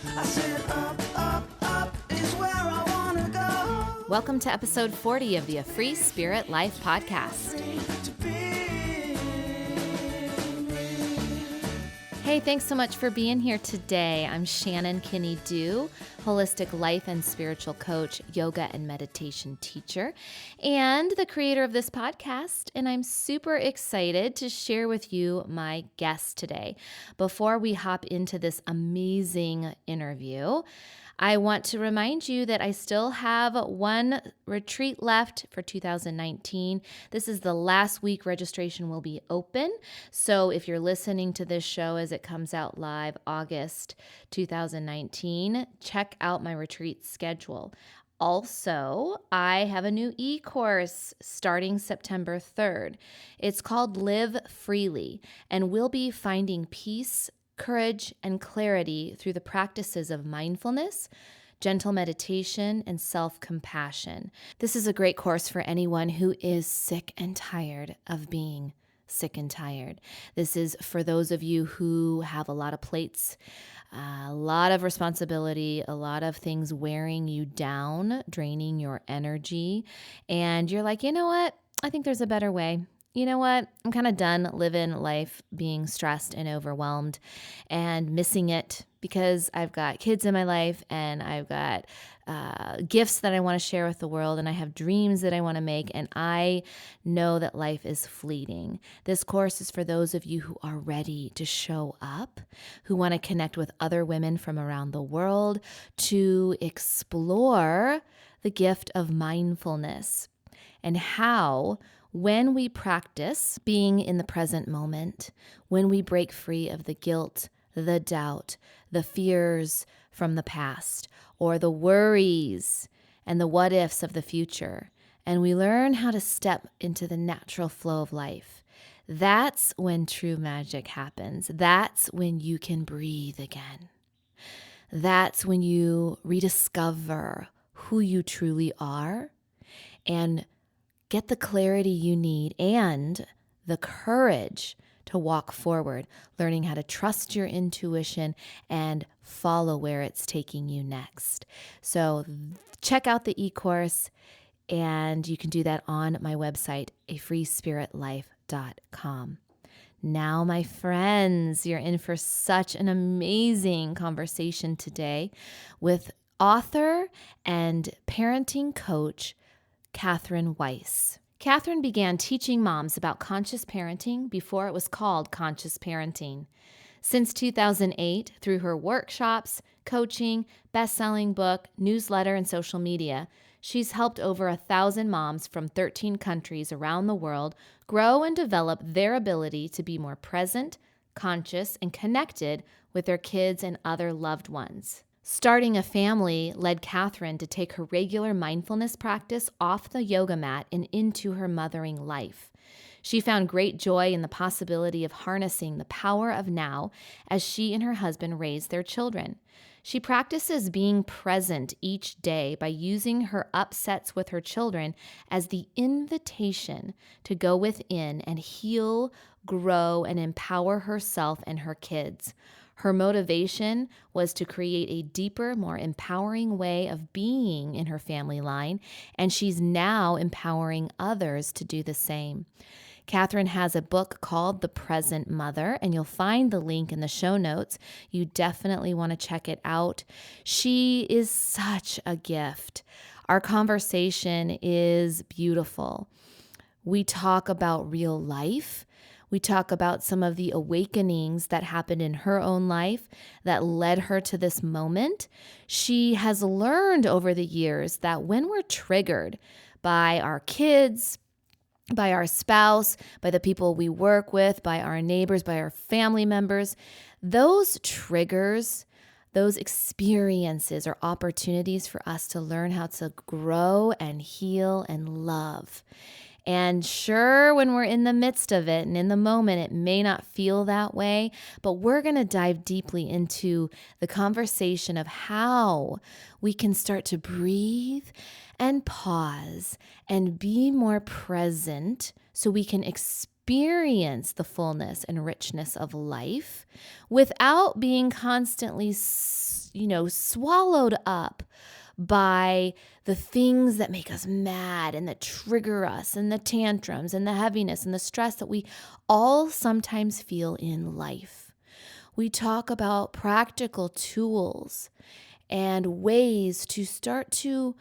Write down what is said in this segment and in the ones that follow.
I said up, up, up is where I wanna go. Welcome to episode 40 of the A Free Spirit Life podcast. To be Hey, thanks so much for being here today. I'm Shannon Kinney-Duh, holistic life and spiritual coach, yoga and meditation teacher, and the creator of this podcast. And I'm super excited to share with you my guest today. Before we hop into this amazing interview, I want to remind you that I still have one retreat left for 2019. This is the last week registration will be open. So if you're listening to this show as it comes out live August 2019, check out my retreat schedule. Also, I have a new e-course starting September 3rd. It's called Live Freely, and we'll be finding peace, courage, and clarity through the practices of mindfulness, gentle meditation, and self-compassion. This is a great course for anyone who is sick and tired of being sick and tired. This is for those of you who have a lot of plates, a lot of responsibility, a lot of things wearing you down, draining your energy, and you're like, you know what? I think there's a better way. You know what? I'm kind of done living life being stressed and overwhelmed and missing it because I've got kids in my life and I've got gifts that I want to share with the world and I have dreams that I want to make, and I know that life is fleeting. This course is for those of you who are ready to show up, who want to connect with other women from around the world to explore the gift of mindfulness and how when we practice being in the present moment, when we break free of the guilt, the doubt, the fears from the past, or the worries and the what ifs of the future, and we learn how to step into the natural flow of life, that's when true magic happens. That's when you can breathe again. That's when you rediscover who you truly are and get the clarity you need and the courage to walk forward, learning how to trust your intuition and follow where it's taking you next. So check out the e-course, and you can do that on my website, afreespiritlife.com. Now, my friends, you're in for such an amazing conversation today with author and parenting coach, Catherine Weiss. Catherine began teaching moms about conscious parenting before it was called conscious parenting. Since 2008, through her workshops, coaching, best-selling book, newsletter, and social media, she's helped over 1,000 moms from 13 countries around the world grow and develop their ability to be more present, conscious, and connected with their kids and other loved ones. Starting a family led Catherine to take her regular mindfulness practice off the yoga mat and into her mothering life. She found great joy in the possibility of harnessing the power of now as she and her husband raised their children. She practices being present each day by using her upsets with her children as the invitation to go within and heal, grow, and empower herself and her kids. Her motivation was to create a deeper, more empowering way of being in her family line, and she's now empowering others to do the same. Catherine has a book called The Present Mother, and you'll find the link in the show notes. You definitely want to check it out. She is such a gift. Our conversation is beautiful. We talk about real life. We talk about some of the awakenings that happened in her own life that led her to this moment. She has learned over the years that when we're triggered by our kids, by our spouse, by the people we work with, by our neighbors, by our family members, those triggers, those experiences are opportunities for us to learn how to grow and heal and love. And sure, when we're in the midst of it and in the moment, it may not feel that way, but we're going to dive deeply into the conversation of how we can start to breathe and pause and be more present so we can experience the fullness and richness of life without being constantly swallowed up by the things that make us mad and that trigger us and the tantrums and the heaviness and the stress that we all sometimes feel in life. We talk about practical tools and ways to start to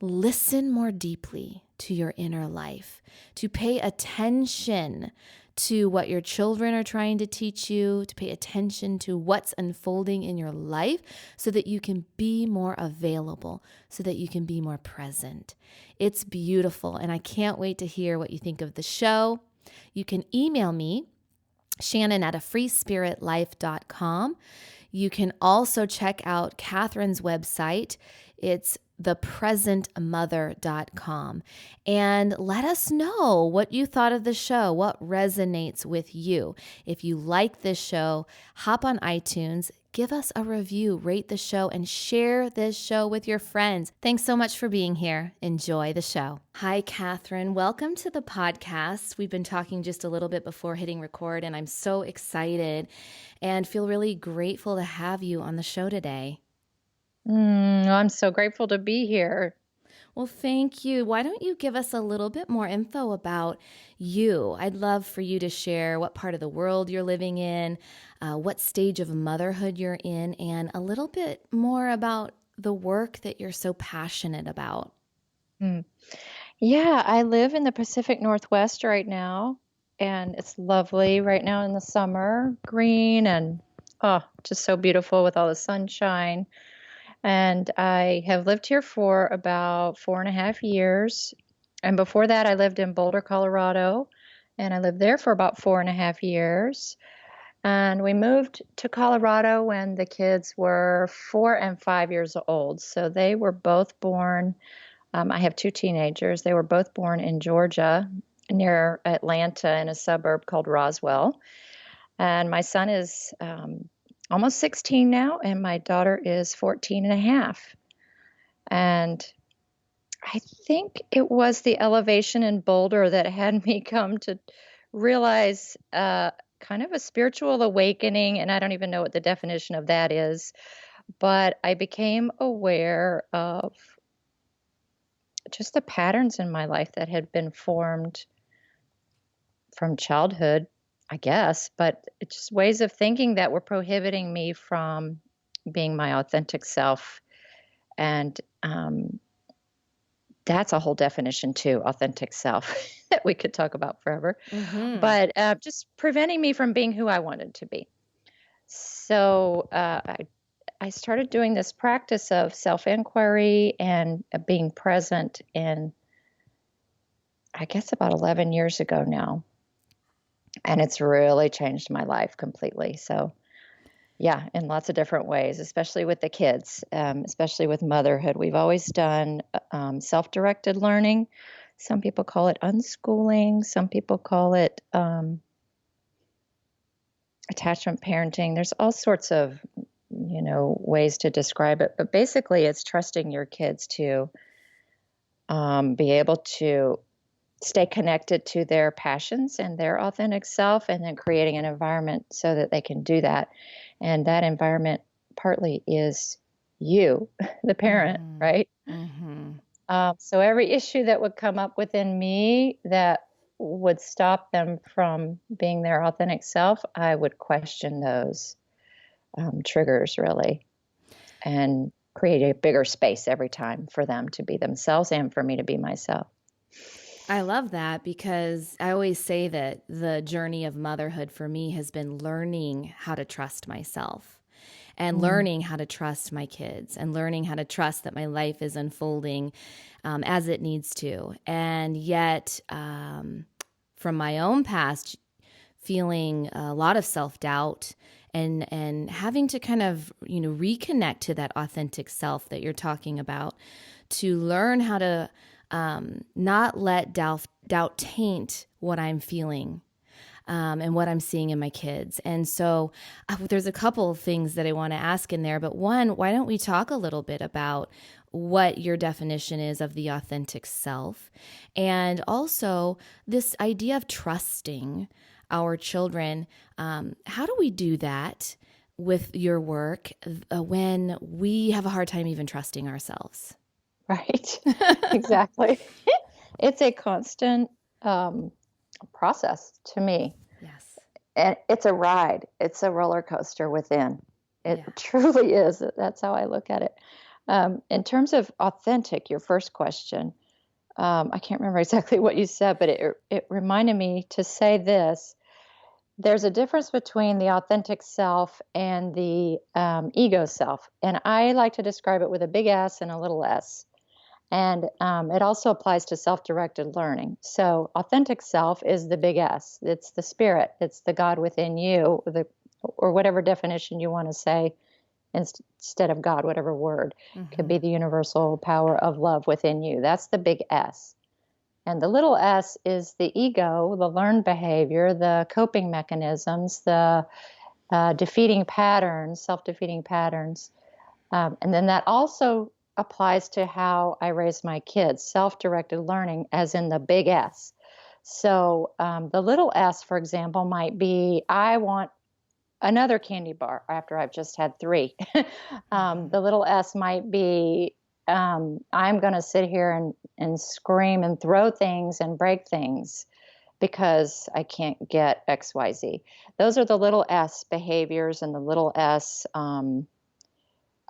listen more deeply to your inner life, to pay attention to what your children are trying to teach you, to pay attention to what's unfolding in your life so that you can be more available, so that you can be more present. It's beautiful, and I can't wait to hear what you think of the show. You can email me, Shannon@afreespiritlife.com. You can also check out Catherine's website. It's thepresentmother.com. And let us know what you thought of the show, what resonates with you. If you like this show, hop on iTunes, give us a review, rate the show, and share this show with your friends. Thanks so much for being here. Enjoy the show. Hi, Catherine. Welcome to the podcast. We've been talking just a little bit before hitting record, and I'm so excited and feel really grateful to have you on the show today. I'm so grateful to be here. Well, thank you. Why don't you give us a little bit more info about you? I'd love for you to share what part of the world you're living in, what stage of motherhood you're in, and a little bit more about the work that you're so passionate about. Yeah, I live in the Pacific Northwest right now, and it's lovely right now in the summer, green and just so beautiful with all the sunshine. And I have lived here for about 4.5 years. And before that, I lived in Boulder, Colorado, and I lived there for about 4.5 years. And we moved to Colorado when the kids were 4 and 5 years old. So they were both born. I have 2 teenagers. They were both born in Georgia, near Atlanta, in a suburb called Roswell. And my son is almost 16 now, and my daughter is 14 and a half. And I think it was the elevation in Boulder that had me come to realize kind of a spiritual awakening, and I don't even know what the definition of that is, but I became aware of just the patterns in my life that had been formed from childhood, I guess, but it's just ways of thinking that were prohibiting me from being my authentic self. And that's a whole definition too, authentic self, that we could talk about forever. Mm-hmm. But just preventing me from being who I wanted to be. So I started doing this practice of self-inquiry and being present in, I guess, about 11 years ago now. And it's really changed my life completely. So, yeah, in lots of different ways, especially with the kids, especially with motherhood. We've always done self-directed learning. Some people call it unschooling. Some people call it attachment parenting. There's all sorts of, ways to describe it. But basically, it's trusting your kids to be able to stay connected to their passions and their authentic self, and then creating an environment so that they can do that. And that environment partly is you, the parent, right? Mm-hmm. So every issue that would come up within me that would stop them from being their authentic self, I would question those triggers really, and create a bigger space every time for them to be themselves and for me to be myself. I love that, because I always say that the journey of motherhood for me has been learning how to trust myself and learning how to trust my kids and learning how to trust that my life is unfolding as it needs to. And yet, from my own past, feeling a lot of self-doubt and having to kind of, reconnect to that authentic self that you're talking about, to learn how to not let doubt taint what I'm feeling and what I'm seeing in my kids. And so there's a couple of things that I want to ask in there. But one, why don't we talk a little bit about what your definition is of the authentic self, and also this idea of trusting our children. How do we do that with your work when we have a hard time even trusting ourselves. Right. Exactly. It's a constant process to me. Yes. And it's a ride. It's a roller coaster within. It Yeah. truly is. That's how I look at it. In terms of authentic, your first question, I can't remember exactly what you said, but it reminded me to say this. There's a difference between the authentic self and the ego self. And I like to describe it with a big S and a little s. And it also applies to self-directed learning. So authentic self is the big S. It's the spirit. It's the God within you, or whatever definition you want to say instead of God, whatever word. Could be the universal power of love within you. That's the big S. And the little s is the ego, the learned behavior, the coping mechanisms, the defeating patterns, self-defeating patterns. And then that also applies to how I raise my kids, self-directed learning, as in the big S. So the little s, for example, might be, I want another candy bar after I've just had 3. The little s might be, I'm going to sit here and scream and throw things and break things because I can't get XYZ. Those are the little s behaviors and the little s,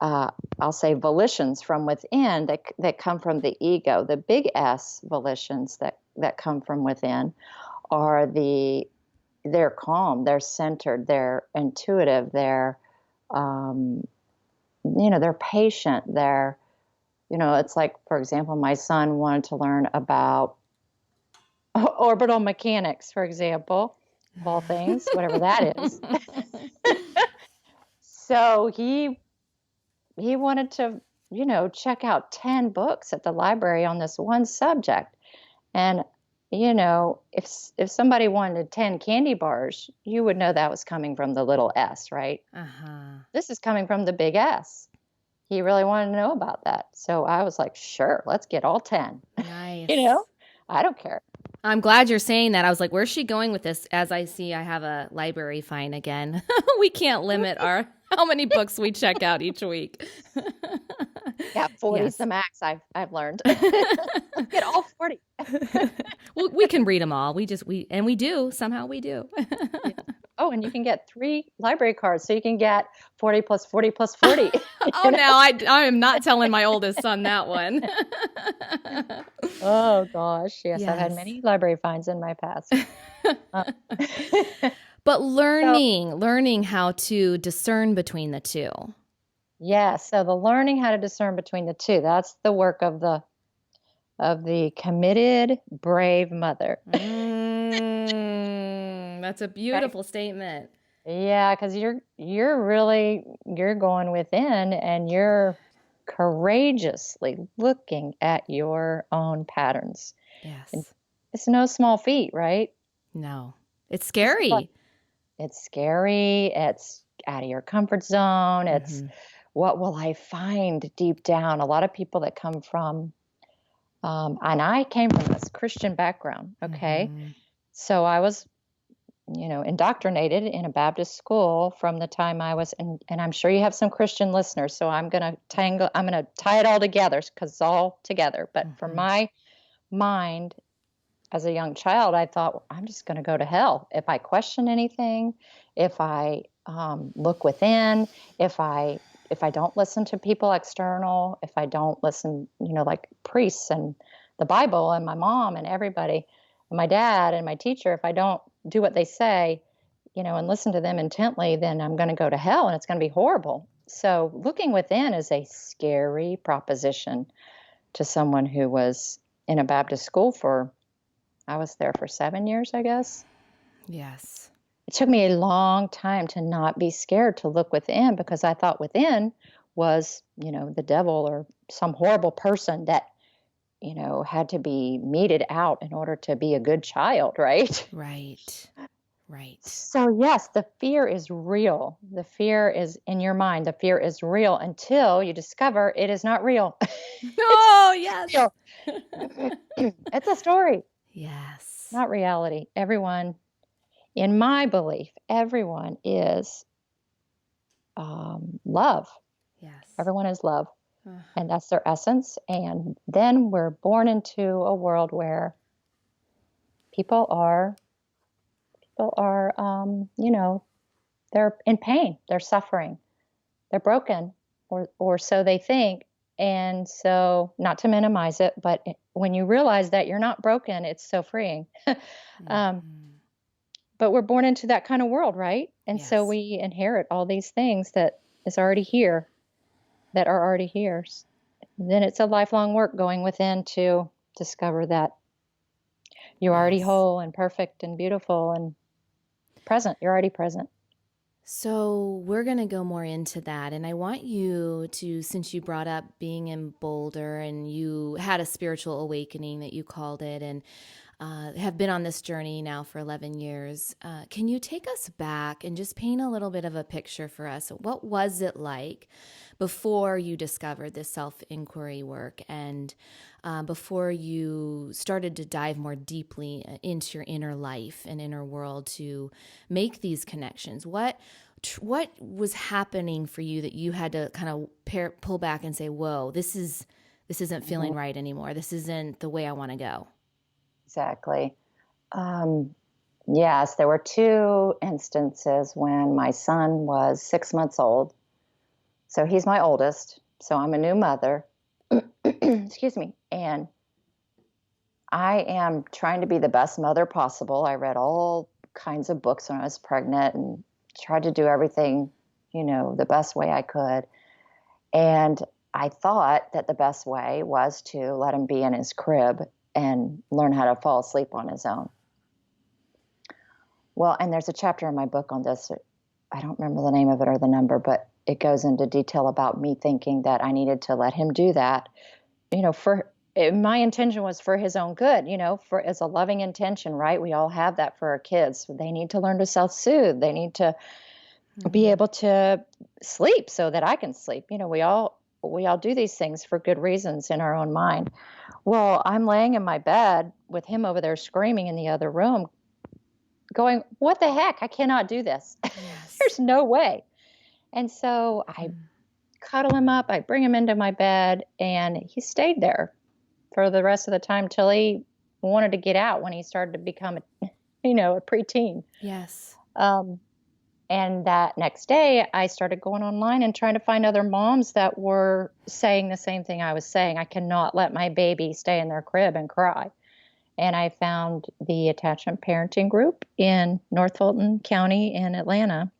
I'll say, volitions from within that come from the ego. The big S volitions that come from within are they're calm, they're centered, they're intuitive, they're they're patient, it's like, for example, my son wanted to learn about orbital mechanics, for example, of all things, whatever that is. So he wanted to, check out 10 books at the library on this one subject. And, if somebody wanted 10 candy bars, you would know that was coming from the little s, right? This is coming from the big S. He really wanted to know about that. So I was like, sure, let's get all 10. Nice. I don't care. I'm glad you're saying that. I was like, where's she going with this? As I see, I have a library fine again. We can't limit how many books we check out each week. Yeah, 40 is the max, I've learned. Get all 40. Well, we can read them all. We do. Somehow we do. Yeah. Oh, and you can get 3 library cards, so you can get 40 plus 40 plus 40. Oh, now I am not telling my oldest son that one. Oh, gosh. Yes, I've had many library fines in my past. But learning how to discern between the two. Yes, so the learning how to discern between the two, that's the work of the committed, brave mother. That's a beautiful statement. Yeah, because you're going within and you're courageously looking at your own patterns. Yes. And it's no small feat, right? No. It's scary. It's scary. It's out of your comfort zone. It's what will I find deep down? A lot of people that come from, and I came from this Christian background, okay? So I was, indoctrinated in a Baptist school from the time I was, and I'm sure you have some Christian listeners, so I'm going to tie it all together because it's all together. But for my mind, as a young child, I thought, well, I'm just going to go to hell if I question anything, if I look within, if I don't listen to people external, if I don't listen, like priests and the Bible and my mom and everybody, and my dad and my teacher, if I don't do what they say, and listen to them intently, then I'm going to go to hell and it's going to be horrible. So looking within is a scary proposition to someone who was in a Baptist school I was there for 7 years, I guess. Yes. It took me a long time to not be scared to look within because I thought within was, the devil or some horrible person that, had to be meted out in order to be a good child, right? Right. So yes, the fear is real. The fear is in your mind. The fear is real until you discover it is not real. Oh, yes. It's a story. Yes. Not reality. Everyone, in my belief, everyone is love. Yes. Everyone is love, Ugh. and that's their essence. And then we're born into a world where people are, they're in pain, they're suffering, they're broken, or so they think. And so, not to minimize it, but when you realize that you're not broken, it's so freeing. um, Mhm. but we're born into that kind of world, right? And so Yes. we inherit all these things that is already here, that are already here. Then it's a lifelong work going within to discover that you're already Yes. whole and perfect and beautiful and present. You're already present. So we're going to go more into that. And I want you to, since you brought up being in Boulder and you had a spiritual awakening that you called it, and have been on this journey now for 11 years, can you take us back and just paint a little bit of a picture for us? What was it like before you discovered this self-inquiry work, and before you started to dive more deeply into your inner life and inner world to make these connections? What was happening for you that you had to kind of pull back and say, whoa, this isn't feeling Mhm. right anymore. This isn't the way I want to go. Exactly. Yes, there were two instances when my son was 6 months old. So he's my oldest. So I'm a new mother. Excuse me. And I am trying to be the best mother possible. I read all kinds of books when I was pregnant and tried to do everything, the best way I could. And I thought that the best way was to let him be in his crib and learn how to fall asleep on his own. Well, and there's a chapter in my book on this. I don't remember the name of it or the number, but it goes into detail about me thinking that I needed to let him do that, my intention was for his own good, for as a loving intention, right? We all have that for our kids. They need to learn to self-soothe. They need to be able to sleep so that I can sleep. We all do these things for good reasons in our own mind. Well, I'm laying in my bed with him over there screaming in the other room, going, "What the heck? I cannot do this. Yes. There's no way." And so I cuddle him up, I bring him into my bed, and he stayed there for the rest of the time till he wanted to get out when he started to become a preteen. Yes. And that next day, I started going online and trying to find other moms that were saying the same thing I was saying. I cannot let my baby stay in their crib and cry. And I found the attachment parenting group in North Fulton County in Atlanta.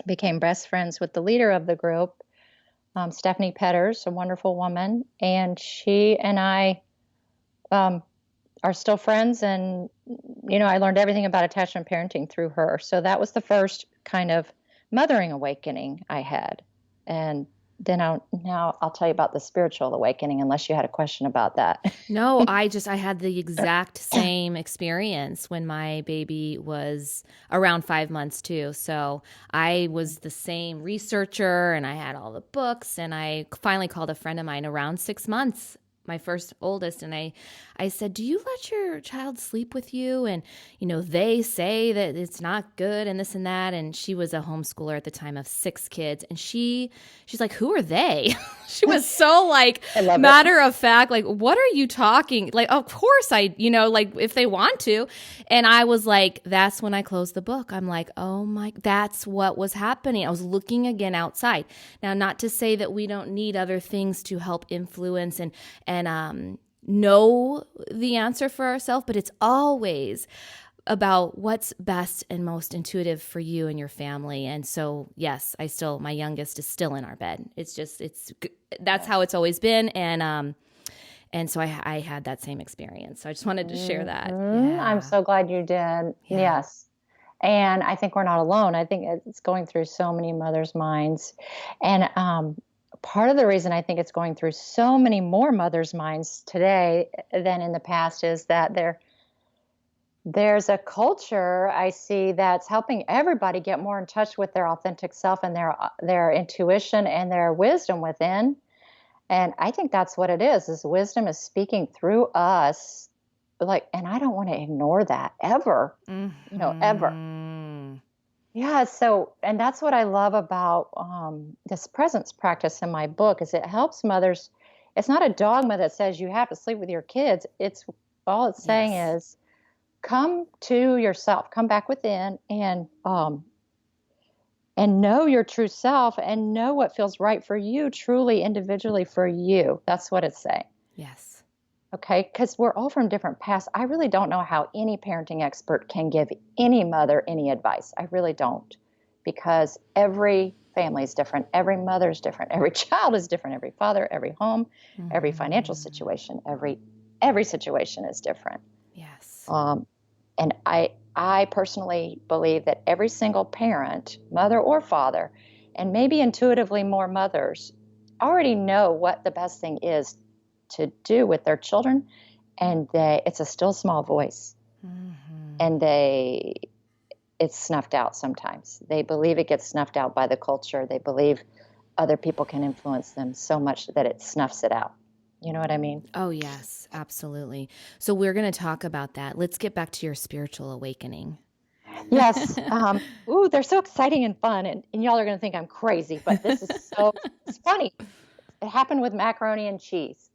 Became best friends with the leader of the group, Stephanie Petters, a wonderful woman. And she and I are still friends. And, I learned everything about attachment parenting through her. So that was the first kind of mothering awakening I had. And then I'll tell you about the spiritual awakening, unless you had a question about that. No, I had the exact same experience when my baby was around 5 months too. So I was the same researcher and I had all the books, and I finally called a friend of mine around 6 months, my first oldest, and I said, "Do you let your child sleep with you?" And they say that it's not good and this and that. And she was a homeschooler at the time of 6 kids, and she's like, "Who are they?" She was so like I love matter of fact, like, "What are you talking?" Like, of course like if they want to. And I was like, that's when I closed the book. I'm like, oh my, that's what was happening. I was looking again outside. Now, not to say that we don't need other things to help influence and know the answer for ourselves, but it's always about what's best and most intuitive for you and your family. And so, yes, my youngest is still in our bed. That's how it's always been. And so I had that same experience. So I just wanted to share that. Yeah. I'm so glad you did. Yeah. Yes. And I think we're not alone. I think it's going through so many mothers' minds. And part of the reason I think it's going through so many more mothers' minds today than in the past is that there's a culture I see that's helping everybody get more in touch with their authentic self and their intuition and their wisdom within. And I think that's what it is wisdom is speaking through us. And I don't want to ignore that ever, ever. Yeah, so, and that's what I love about this presence practice in my book is it helps mothers. It's not a dogma that says you have to sleep with your kids. It's all it's saying Yes. is come to yourself, come back within, and know your true self and know what feels right for you, truly individually for you. That's what it's saying. Yes. Okay, because we're all from different paths. I really don't know how any parenting expert can give any mother any advice. I really don't, because every family is different, every mother is different, every child is different, every father, every home, every financial Mhm. situation, every situation is different. Yes. And I personally believe that every single parent, mother or father, and maybe intuitively more mothers, already know what the best thing is to do with their children, and it's a still small voice, Mhm. and it's snuffed out sometimes. They believe it gets snuffed out by the culture. They believe other people can influence them so much that it snuffs it out. You know what I mean? Oh, yes, absolutely. So we're going to talk about that. Let's get back to your spiritual awakening. Yes. Ooh, they're so exciting and fun, and y'all are going to think I'm crazy, but this is it's funny. It happened with macaroni and cheese.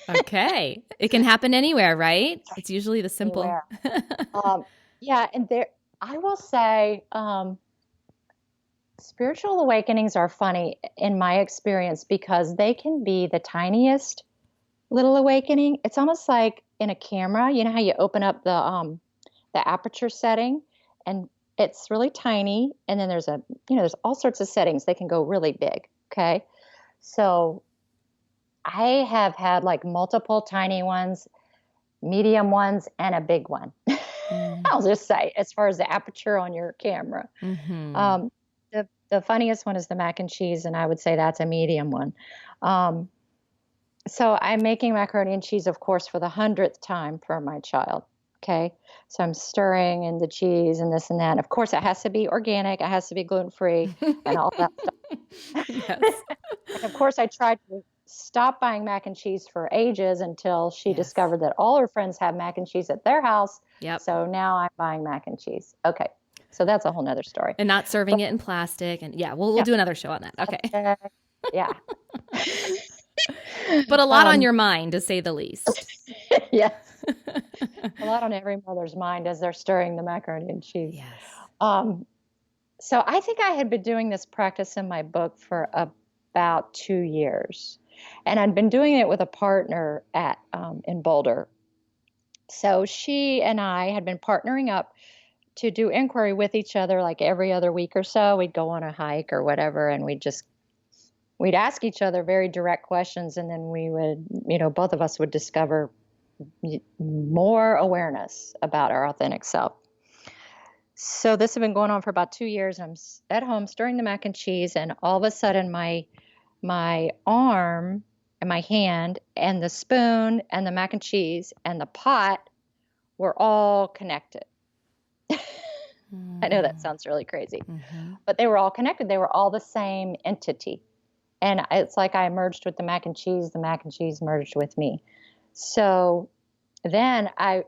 Okay. It can happen anywhere, right? It's usually the simple. Anywhere. Um, yeah, and I will say, spiritual awakenings are funny in my experience because they can be the tiniest little awakening. It's almost like in a camera. You know how you open up the aperture setting, and it's really tiny, and then there's all sorts of settings. They can go really big. Okay, so I have had like multiple tiny ones, medium ones, and a big one. Mm. I'll just say, as far as the aperture on your camera. Mhm. Um, the funniest one is the mac and cheese, and I would say that's a medium one. Um, so I'm making macaroni and cheese, of course, for the 100th time for my child. Okay. So I'm stirring in the cheese and this and that. Of course, it has to be organic, it has to be gluten free, and all that stuff. Yes. And of course, I tried to stop buying mac and cheese for ages until she Yes. discovered that all her friends have mac and cheese at their house. Yep. So now I'm buying mac and chease. Okay. So that's a whole nother story. And not serving But it in plastic. And yeah, we'll yeah, do another show on that. Okay. subject, yeah. But a lot on um, your mind, to say the least. yes. A lot on every mother's mind as they're stirring the macaroni and cheese. Yes. Um, so I think I had been doing this practice in my book for about 2 years, and I'd been doing it with a partner at in Boulder. So she and I had been partnering up to do inquiry with each other like every other week or so. We'd go on a hike or whatever, and we'd ask each other very direct questions, and then we would, both of us would discover more awareness about our authentic self. So this had been going on for about 2 years. I'm at home stirring the mac and cheese, and all of a sudden, my arm and my hand and the spoon and the mac and cheese and the pot were all connected. I know that sounds really crazy, Mm-hmm. but they were all connected. They were all the same entity. And it's like I merged with the mac and cheese merged with me. So then I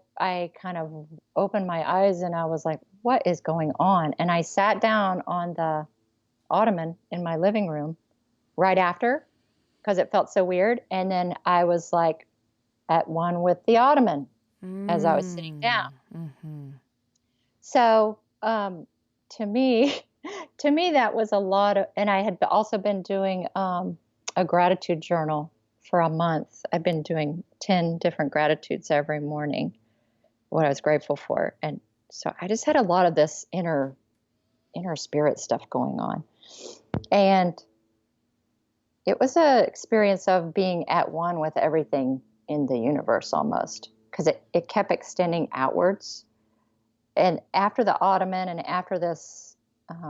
kind of opened my eyes and I was like, what is going on? And I sat down on the ottoman in my living room right after because it felt so weird. And then I was like at one with the ottoman as I was sitting down. Mm-hmm. So to me, to me, that was a lot of, and I had also been doing a gratitude journal for a month. I've been doing 10 different gratitudes every morning, what I was grateful for. And so I just had a lot of this inner spirit stuff going on. And it was a experience of being at one with everything in the universe almost, because it kept extending outwards. And after the ottoman and after this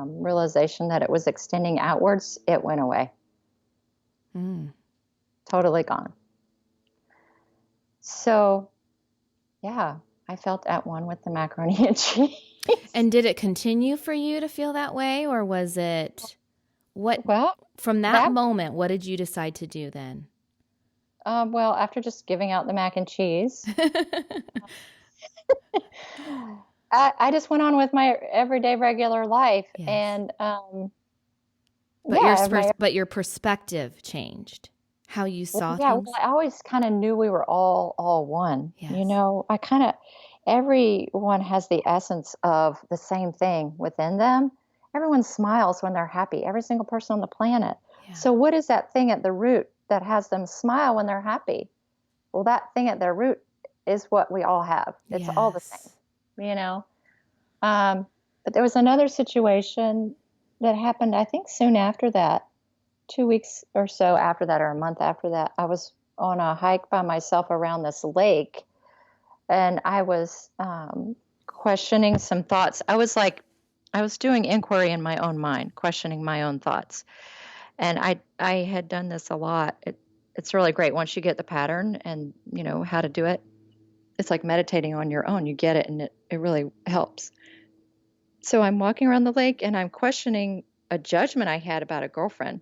realization that it was extending outwards, it went away. Mm. Totally gone. So, yeah, I felt at one with the macaroni and cheese. And did it continue for you to feel that way, or was it what Well, from that that moment? What did you decide to do then? after just giving out the mac and cheese, I just went on with my everyday regular life. Yes. And But yeah, but your perspective changed. How you saw well, things. I always kind of knew we were all one. Yes. Everyone has the essence of the same thing within them. Everyone smiles when they're happy, every single person on the planet. Yeah. So what is that thing at the root that has them smile when they're happy? Well, that thing at their root is what we all have. It's all the Yes. same, you know? But there was another situation that happened, I think, soon after that, 2 weeks or so after that, or a month after that. I was on a hike by myself around this lake, and I was questioning some thoughts. I was doing inquiry in my own mind, questioning my own thoughts. And I had done this a lot. It's really great once you get the pattern and you know how to do it. It's like meditating on your own. You get it, and it really helps. So I'm walking around the lake and I'm questioning a judgment I had about a girlfriend.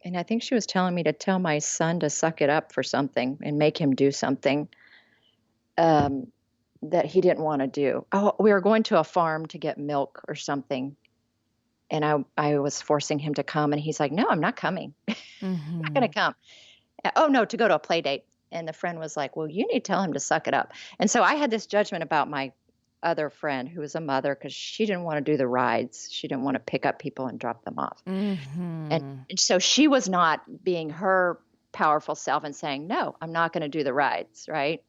And I think she was telling me to tell my son to suck it up for something and make him do something that he didn't want to do. Oh, we were going to a farm to get milk or something. And I was forcing him to come. And he's like, no, I'm not coming. I'm not going to come. Oh, no, to go to a play date. And the friend was like, well, you need to tell him to suck it up. And so I had this judgment about my other friend who was a mother because she didn't want to do the rides. She didn't want to pick up people and drop them off. And so she was not being her powerful self and saying, no, I'm not going to do the rides, right?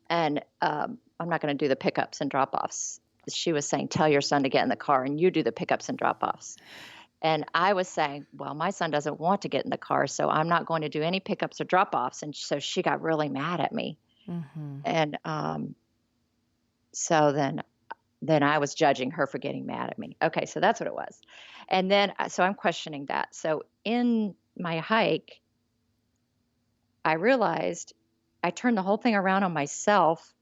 And I'm not going to do the pickups and drop-offs. She was saying, tell your son to get in the car and you do the pickups and drop-offs. And I was saying, well, my son doesn't want to get in the car, so I'm not going to do any pickups or drop-offs. And so she got really mad at me. And so then I was judging her for getting mad at me. Okay, so that's what it was. And then, so I'm questioning that. So in my hike, I realized I turned the whole thing around on myself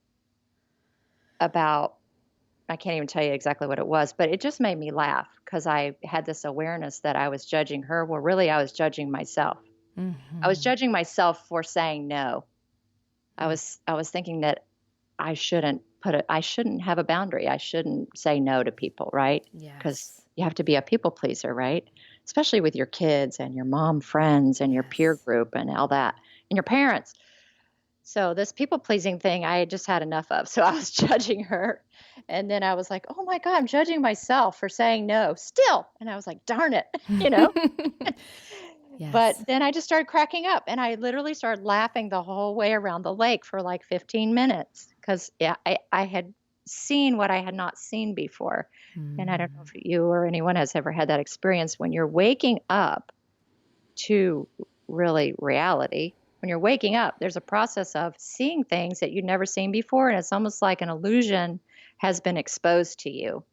about, I can't even tell you exactly what it was, but it just made me laugh because I had this awareness that I was judging her. Well, really, I was judging myself. I was judging myself for saying no. I was thinking that I shouldn't have a boundary. I shouldn't say no to people, right? Yes. Because you have to be a people pleaser, right? Especially with your kids and your mom friends and your peer group and all that, and your parents. So this people pleasing thing, I just had enough of. So I was judging her. And then I was like, oh my God, I'm judging myself for saying no still. And I was like, darn it, you know? Yes. But then I just started cracking up and I literally started laughing the whole way around the lake for like 15 minutes because I had seen what I had not seen before. And I don't know if you or anyone has ever had that experience when you're waking up to really reality. When you're waking up, there's a process of seeing things that you'd never seen before. And it's almost like an illusion has been exposed to you,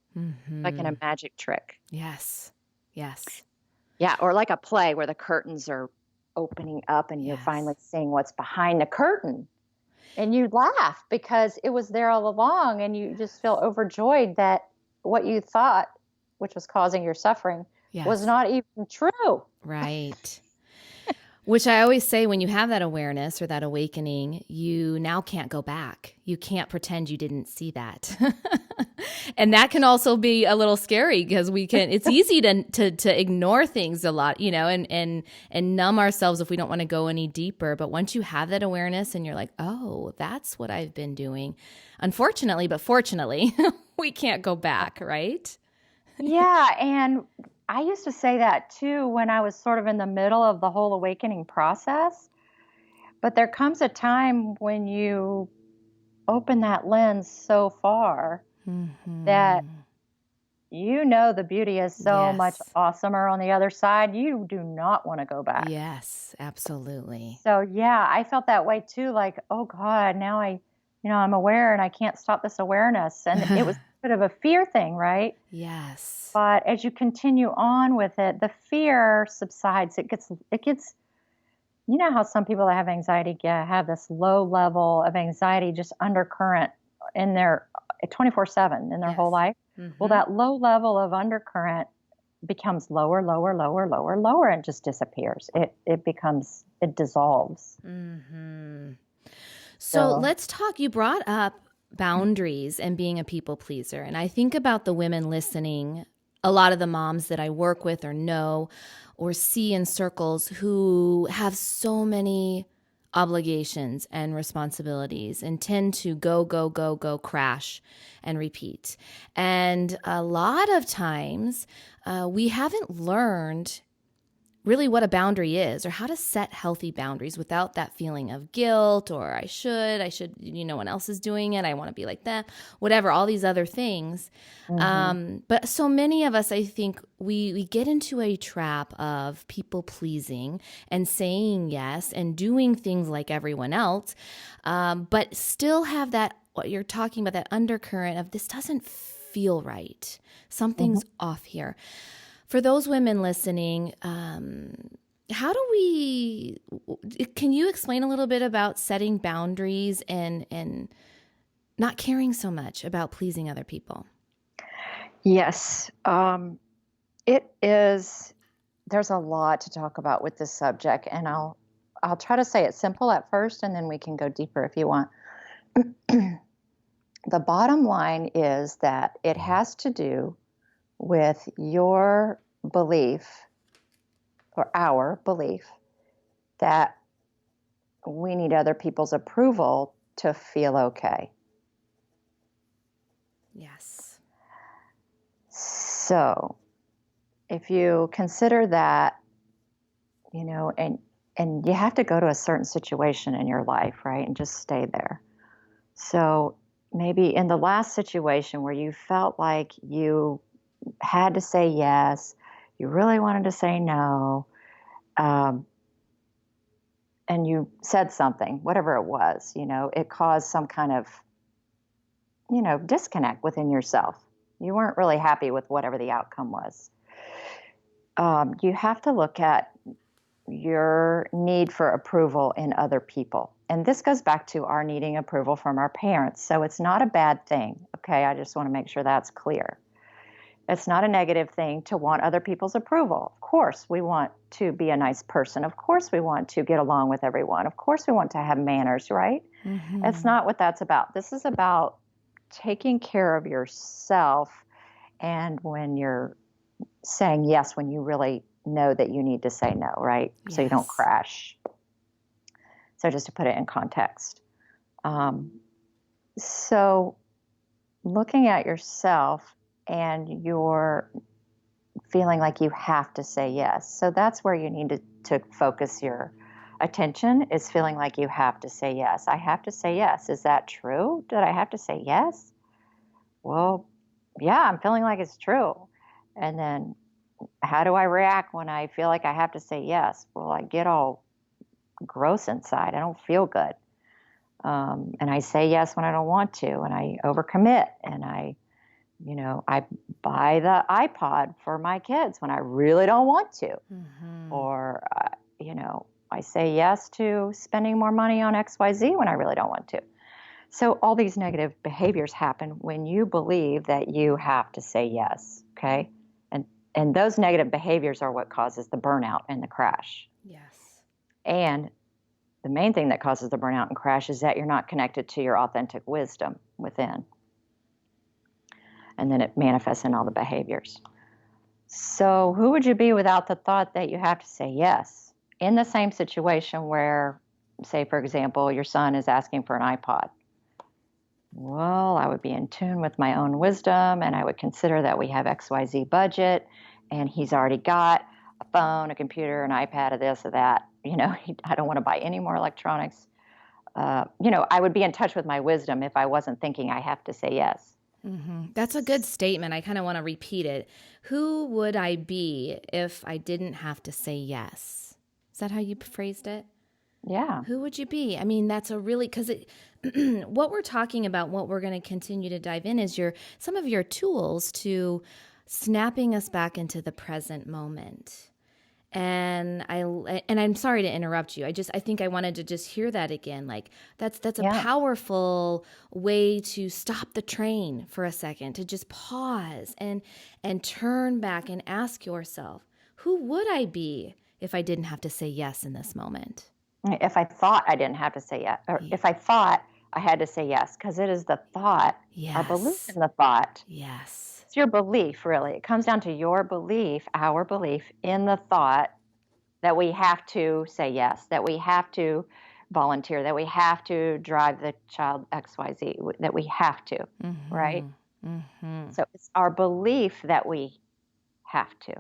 like in a magic trick. Yes. Yes. Yeah, or like a play where the curtains are opening up and you're finally seeing what's behind the curtain. And you laugh because it was there all along and you just feel overjoyed that what you thought, which was causing your suffering, was not even true. Right. Which I always say, when you have that awareness or that awakening, you now can't go back. You can't pretend you didn't see that. And that can also be a little scary because it's easy to ignore things a lot, you know, and numb ourselves if we don't want to go any deeper. But once you have that awareness and you're like, oh, that's what I've been doing. Unfortunately, but fortunately, we can't go back, right? Yeah. And I used to say that too when I was sort of in the middle of the whole awakening process. But there comes a time when you open that lens so far that you know the beauty is so much awesomer on the other side. You do not want to go back. Yes, absolutely. So yeah, I felt that way too. Like, oh God, now I'm aware and I can't stop this awareness. And it was a bit of a fear thing, right? Yes. But as you continue on with it, the fear subsides. It gets, you know how some people that have anxiety have this low level of anxiety just undercurrent in their 24/7 in their whole life. Well, that low level of undercurrent becomes lower, lower, lower, lower, lower, and just disappears. It dissolves. So let's talk. You brought up boundaries and being a people pleaser. And I think about the women listening, a lot of the moms that I work with or know or see in circles who have so many obligations and responsibilities and tend to go, crash and repeat. And a lot of times we haven't learned really what a boundary is or how to set healthy boundaries without that feeling of guilt or I should, no one else is doing it. I want to be like them, whatever, all these other things. But so many of us, I think we get into a trap of people pleasing and saying yes and doing things like everyone else, but still have that, what you're talking about, that undercurrent of this doesn't feel right. Something's off here. For those women listening, how do can you explain a little bit about setting boundaries and not caring so much about pleasing other people? Yes. There's a lot to talk about with this subject, and I'll try to say it simple at first, and then we can go deeper if you want. The bottom line is that it has to do with your belief or our belief that we need other people's approval to feel okay. Yes. So if you consider that, and you have to go to a certain situation in your life, right? And just stay there. So maybe in the last situation where you felt like you had to say yes, you really wanted to say no, and you said something, whatever it was, it caused some kind of, disconnect within yourself. You weren't really happy with whatever the outcome was. You have to look at your need for approval in other people. And this goes back to our needing approval from our parents. So it's not a bad thing. Okay. I just want to make sure that's clear. It's not a negative thing to want other people's approval. Of course, we want to be a nice person. Of course, we want to get along with everyone. Of course, we want to have manners, right? It's not what that's about. This is about taking care of yourself. And when you're saying yes, when you really know that you need to say no, right? Yes. So you don't crash. So just to put it in context. So looking at yourself and you're feeling like you have to say yes. So that's where you need to focus your attention, is feeling like you have to say yes. I have to say yes. Is that true? Did I have to say yes? Well, yeah, I'm feeling like it's true. And then how do I react when I feel like I have to say yes? Well, I get all gross inside. I don't feel good. And I say yes when I don't want to, and I overcommit, and I buy the iPod for my kids when I really don't want to. Or, I say yes to spending more money on XYZ when I really don't want to. So all these negative behaviors happen when you believe that you have to say yes, okay? And those negative behaviors are what causes the burnout and the crash. Yes. And the main thing that causes the burnout and crash is that you're not connected to your authentic wisdom within. And then it manifests in all the behaviors. So who would you be without the thought that you have to say yes? In the same situation where, say, for example, your son is asking for an iPod. Well, I would be in tune with my own wisdom, and I would consider that we have XYZ budget, and he's already got a phone, a computer, an iPad, a this, or that. I don't want to buy any more electronics. I would be in touch with my wisdom if I wasn't thinking I have to say yes. That's a good statement. I kind of want to repeat it. Who would I be if I didn't have to say yes? Is that how you phrased it? Yeah. Who would you be? I mean, that's a really, because what we're talking about, what we're going to continue to dive in is some of your tools to snapping us back into the present moment. And I'm sorry to interrupt you. I think I wanted to just hear that again. Like that's a powerful way to stop the train for a second, to just pause and turn back and ask yourself, who would I be if I didn't have to say yes in this moment? If I thought I didn't have to say yes, or if I thought I had to say yes, because it is the thought, our belief Yes. in the thought. Yes. It's your belief, really. It comes down to your belief, our belief in the thought that we have to say yes, that we have to volunteer, that we have to drive the child XYZ, that we have to, right? Mm-hmm. Mm-hmm. So it's our belief that we have to.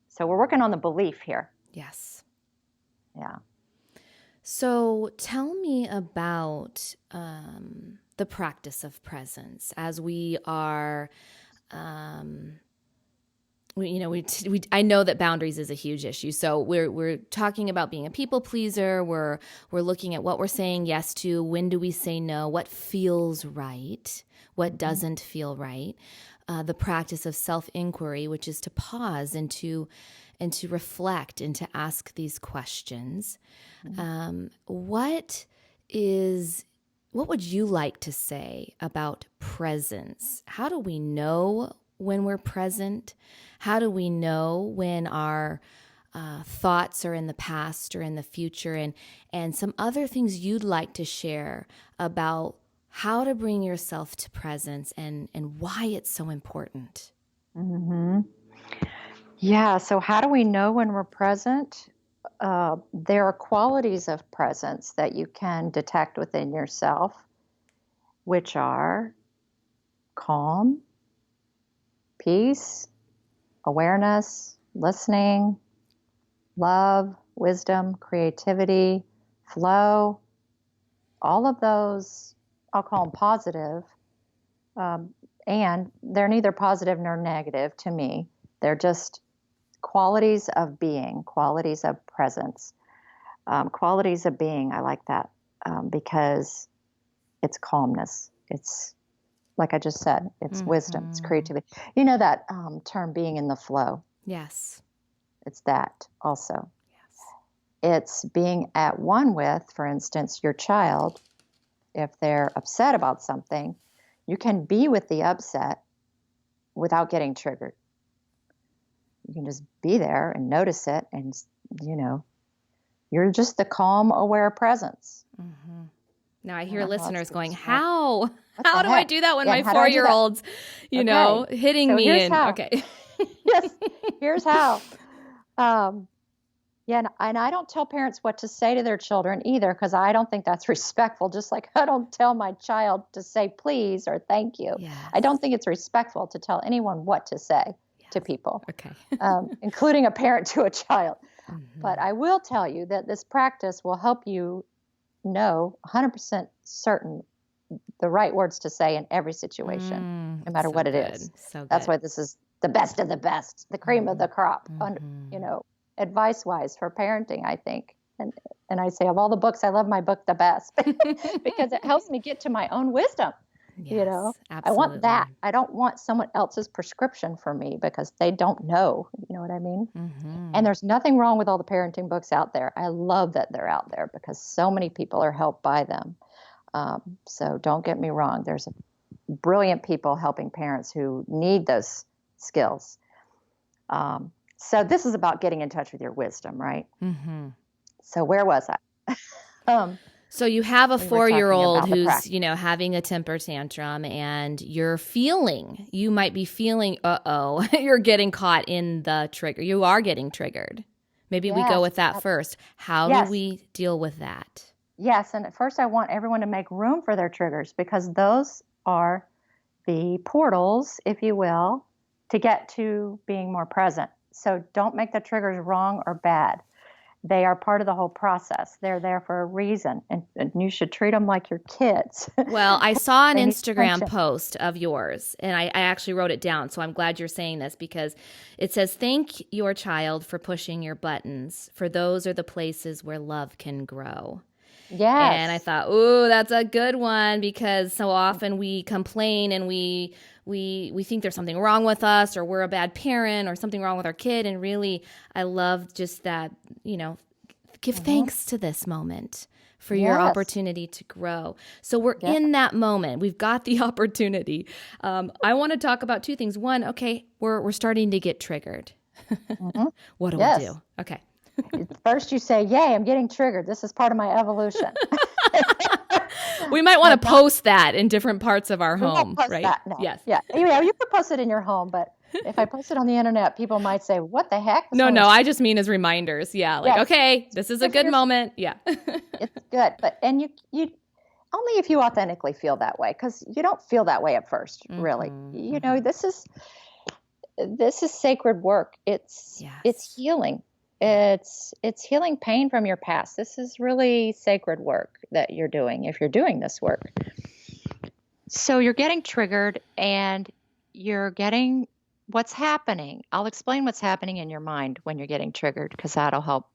So we're working on the belief here. Yes. Yeah. So tell me about the practice of presence as we are. I know that boundaries is a huge issue. So we're talking about being a people pleaser. We're looking at what we're saying yes to. When do we say no? What feels right? What doesn't feel right? The practice of self-inquiry, which is to pause and to reflect and to ask these questions. What would you like to say about presence? How do we know when we're present? How do we know when our thoughts are in the past or in the future? And some other things you'd like to share about how to bring yourself to presence and why it's so important. Mm-hmm. Yeah. So how do we know when we're present? There are qualities of presence that you can detect within yourself, which are calm, peace, awareness, listening, love, wisdom, creativity, flow. All of those, I'll call them positive. And they're neither positive nor negative to me. They're just qualities of being, qualities of presence, qualities of being. I like that because it's calmness. It's, like I just said, it's wisdom, it's creativity. You know that term, being in the flow? Yes. It's that also. Yes. It's being at one with, for instance, your child. If they're upset about something, you can be with the upset without getting triggered. You can just be there and notice it, and you're just the calm, aware presence. Mm-hmm. Now I hear How else listeners to going, describe it. how? What How the do I heck? do that when Yeah, my how do I do that? 4-year-old's, hitting So me? here's how. Okay. Yes, here's how. Yeah, and I don't tell parents what to say to their children either, because I don't think that's respectful. Just like I don't tell my child to say please or thank you. Yes. I don't think it's respectful to tell anyone what to say to people, Okay. including a parent to a child. Mm-hmm. But I will tell you that this practice will help you know 100% certain the right words to say in every situation, no matter so what it good. is. So good. That's why this is the best of the best, the cream of the crop, Mm-hmm. Advice-wise for parenting, I think. And I say, of all the books, I love my book the best because it helps me get to my own wisdom. Yes, I want absolutely. that. I don't want someone else's prescription for me because they don't know. You know what I mean? Mm-hmm. And there's nothing wrong with all the parenting books out there. I love that they're out there because so many people are helped by them. So don't get me wrong. There's brilliant people helping parents who need those skills. So this is about getting in touch with your wisdom, right? Mm-hmm. So where was I? So you have a We were talking 4-year-old about the who's, practice. having a temper tantrum, and you might be feeling, you're getting caught in the trigger. You are getting triggered. Maybe we go Yes, with that first. How yes. do we deal with that? Yes, and at first I want everyone to make room for their triggers because those are the portals, if you will, to get to being more present. So don't make the triggers wrong or bad. They are part of the whole process. They're there for a reason, and you should treat them like your kids. Well, I saw an They need Instagram attention. post of yours, and I actually wrote it down, so I'm glad you're saying this because it says, thank your child for pushing your buttons, for those are the places where love can grow. Yes. And I thought, ooh, that's a good one because so often we complain and we think there's something wrong with us or we're a bad parent or something wrong with our kid. And really, I love just that, give thanks to this moment for your Yes. opportunity to grow. So we're in that moment. We've got the opportunity. I want to talk about two things. One, okay, we're starting to get triggered. What do we Yes. do? Okay. First you say, yay, I'm getting triggered. This is part of my evolution. We might want But to not, post that in different parts of our we won't home, post right? that. No. Yes. Yeah. Yeah, you could post it in your home, but if I post it on the internet, people might say, what the heck? This No, one no, was, I just mean as reminders. Yeah, like, yeah, okay, this is a good for good yourself. moment. Yeah. It's good. But, and you only if you authentically feel that way, because you don't feel that way at first, really. You know, this is sacred work. It's Yes. healing. It's healing pain from your past. This is really sacred work that you're doing if you're doing this work. So you're getting triggered and you're getting what's happening. I'll explain what's happening in your mind when you're getting triggered because that'll help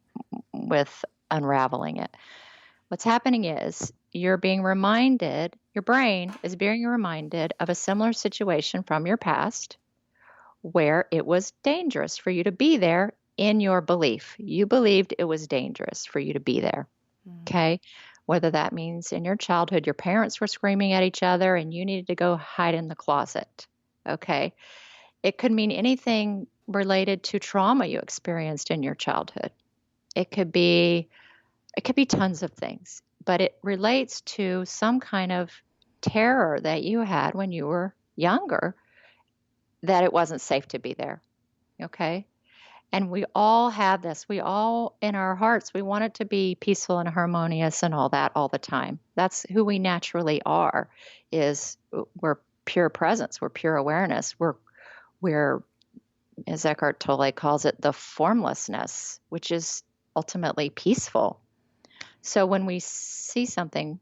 with unraveling it. What's happening is you're being reminded, your brain is being reminded of a similar situation from your past where it was dangerous for you to be there in your belief. You believed it was dangerous for you to be there. Okay. Whether that means in your childhood, your parents were screaming at each other and you needed to go hide in the closet. Okay. It could mean anything related to trauma you experienced in your childhood. It could be tons of things, but it relates to some kind of terror that you had when you were younger that it wasn't safe to be there. Okay. And we all have this. We all, in our hearts, we want it to be peaceful and harmonious and all that all the time. That's who we naturally are, is we're pure presence. We're pure awareness. We're, as Eckhart Tolle calls it, the formlessness, which is ultimately peaceful. So when we see something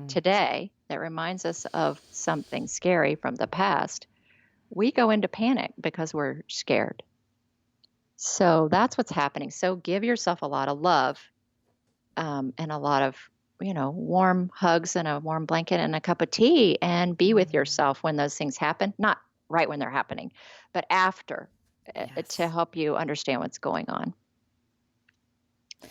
today that reminds us of something scary from the past, we go into panic because we're scared. So that's what's happening. So give yourself a lot of love and a lot of, warm hugs and a warm blanket and a cup of tea and be with yourself when those things happen. Not right when they're happening, but after to help you understand what's going on.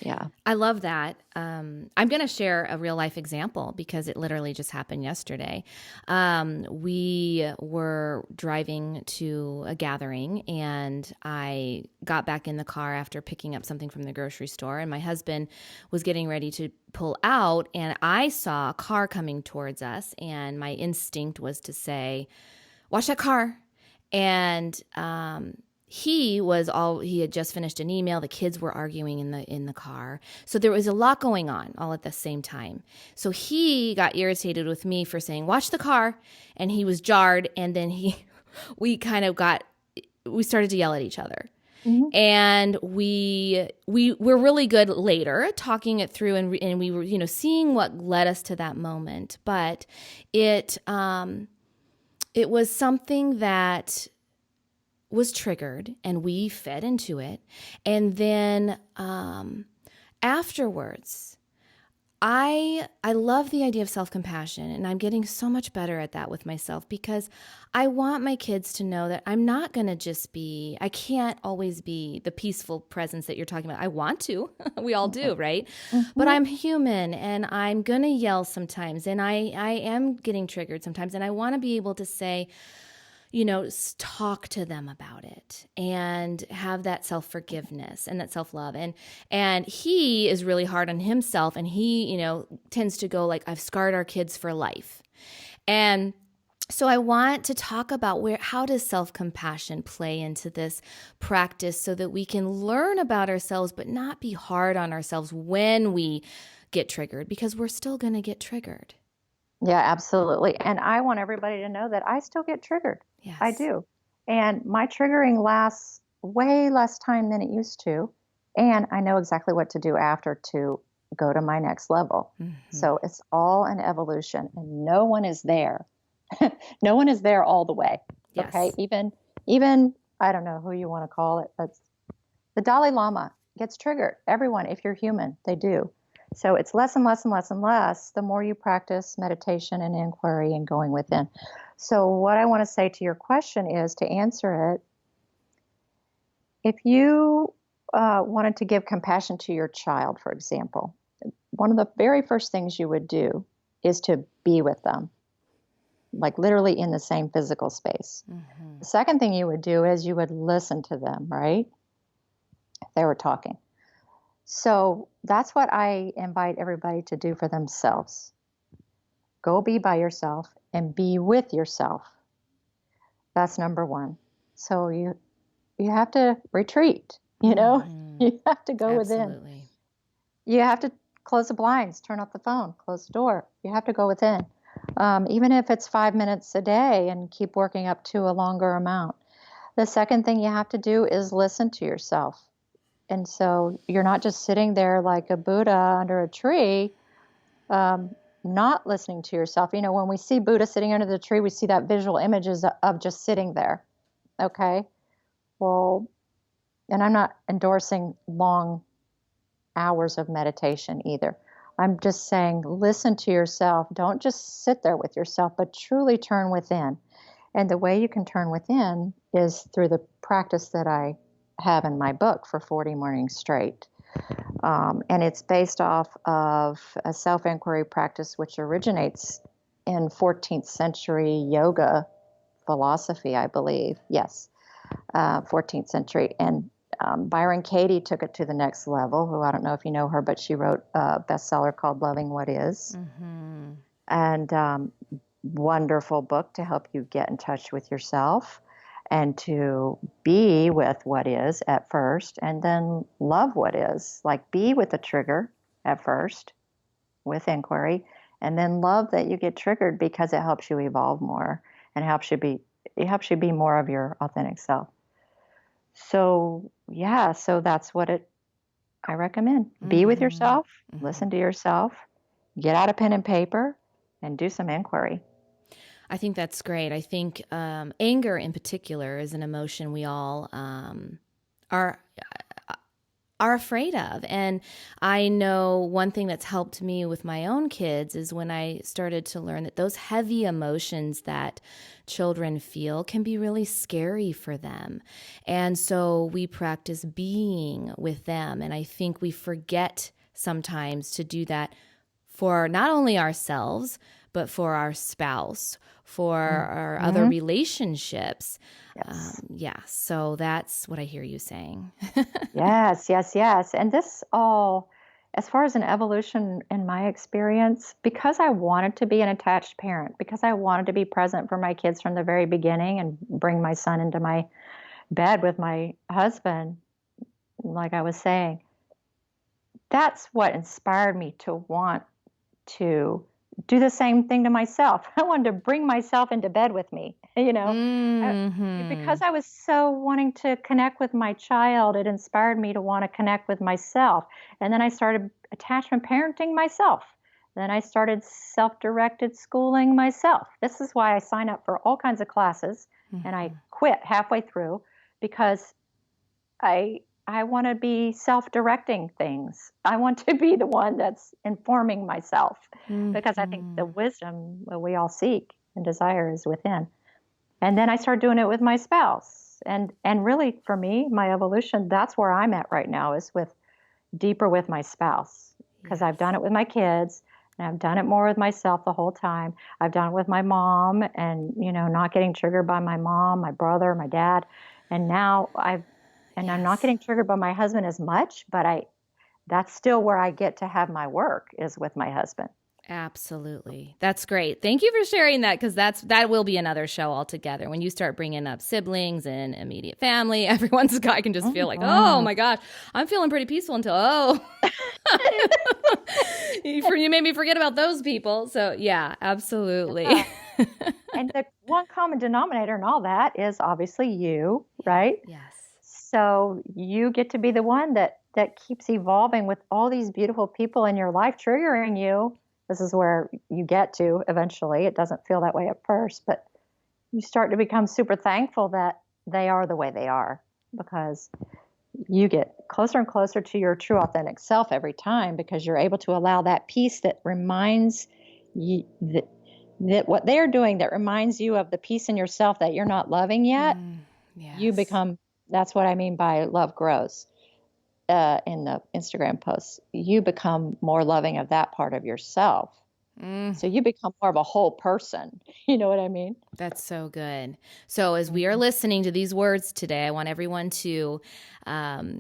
Yeah. I love that. I'm going to share a real life example because it literally just happened yesterday. We were driving to a gathering and I got back in the car after picking up something from the grocery store, and my husband was getting ready to pull out, and I saw a car coming towards us, and my instinct was to say, "Watch that car." And he had just finished an email. The kids were arguing in the car. So there was a lot going on all at the same time. So he got irritated with me for saying, "Watch the car." And he was jarred. And then we started to yell at each other. Mm-hmm. And we were really good later talking it through, and we were, seeing what led us to that moment. But it was something that was triggered and we fed into it. And then afterwards, I love the idea of self-compassion, and I'm getting so much better at that with myself because I want my kids to know that I'm not going to I can't always be the peaceful presence that you're talking about. I want to, we all do, right? Mm-hmm. But I'm human and I'm going to yell sometimes, and I am getting triggered sometimes, and I want to be able to say, talk to them about it and have that self-forgiveness and that self-love. And he is really hard on himself, and he, tends to go like, "I've scarred our kids for life." And so I want to talk about how does self-compassion play into this practice so that we can learn about ourselves, but not be hard on ourselves when we get triggered, because we're still going to get triggered. Yeah, absolutely. And I want everybody to know that I still get triggered. Yes. I do. And my triggering lasts way less time than it used to. And I know exactly what to do after to go to my next level. Mm-hmm. So it's all an evolution, and no one is there. No one is there all the way. Yes. Okay. Even, I don't know who you want to call it, but the Dalai Lama gets triggered. Everyone, if you're human, they do. So it's less and less and less and less the more you practice meditation and inquiry and going within. So what I want to say to your question is, to answer it, if you wanted to give compassion to your child, for example, one of the very first things you would do is to be with them, like literally in the same physical space. Mm-hmm. The second thing you would do is you would listen to them, right? If they were talking. So that's what I invite everybody to do for themselves. Go be by yourself and be with yourself. That's number one. So you have to retreat, you have to go within. Absolutely. You have to close the blinds, turn off the phone, close the door. You have to go within. Even if it's 5 minutes a day, and keep working up to a longer amount. The second thing you have to do is listen to yourself. And so you're not just sitting there like a Buddha under a tree, not listening to yourself. When we see Buddha sitting under the tree, we see that visual images of just sitting there. Okay. Well, and I'm not endorsing long hours of meditation either. I'm just saying, listen to yourself. Don't just sit there with yourself, but truly turn within. And the way you can turn within is through the practice that I have in my book for 40 mornings straight. And it's based off of a self-inquiry practice which originates in 14th century yoga philosophy, I believe. Yes, 14th century. And Byron Katie took it to the next level, who I don't know if you know her, but she wrote a bestseller called Loving What Is. Mm-hmm. And wonderful book to help you get in touch with yourself and to be with what is at first, and then love what is. Like, be with the trigger at first with inquiry, and then love that you get triggered because it helps you evolve more and it helps you be more of your authentic self. So that's what I recommend. Be with yourself, listen to yourself, get out a pen and paper, and do some inquiry. I think that's great. I think anger in particular is an emotion we all are afraid of. And I know one thing that's helped me with my own kids is when I started to learn that those heavy emotions that children feel can be really scary for them. And so we practice being with them. And I think we forget sometimes to do that for not only ourselves, but for our spouse, for our other relationships. Yes. So that's what I hear you saying. Yes. And this all, as far as an evolution in my experience, because I wanted to be an attached parent, because I wanted to be present for my kids from the very beginning and bring my son into my bed with my husband, like I was saying, that's what inspired me to want to do the same thing to myself. I wanted to bring myself into bed with me, because I was so wanting to connect with my child. It inspired me to want to connect with myself. And then I started attachment parenting myself. Then I started self-directed schooling myself. This is why I sign up for all kinds of classes and I quit halfway through, because I want to be self-directing things. I want to be the one that's informing myself, because I think the wisdom we all seek and desire is within. And then I started doing it with my spouse. And really, for me, my evolution, that's where I'm at right now, is deeper with my spouse, because I've done it with my kids and I've done it more with myself the whole time. I've done it with my mom and, not getting triggered by my mom, my brother, my dad. And now I'm not getting triggered by my husband as much, but that's still where I get to have my work, is with my husband. Absolutely. That's great. Thank you for sharing that, because that will be another show altogether. When you start bringing up siblings and immediate family, everyone's guy can just feel like, oh my gosh, I'm feeling pretty peaceful until, you made me forget about those people. So yeah, absolutely. Yeah. And the one common denominator in all that is obviously you, right? Yes. So you get to be the one that keeps evolving with all these beautiful people in your life triggering you. This is where you get to eventually. It doesn't feel that way at first, but you start to become super thankful that they are the way they are, because you get closer and closer to your true authentic self every time, because you're able to allow that peace that reminds you that what they're doing, that reminds you of the peace in yourself that you're not loving yet. Yes. You become, that's what I mean by love grows. In the Instagram posts, you become more loving of that part of yourself. So you become more of a whole person. You know what I mean? That's so good. So as we are listening to these words today, I want everyone to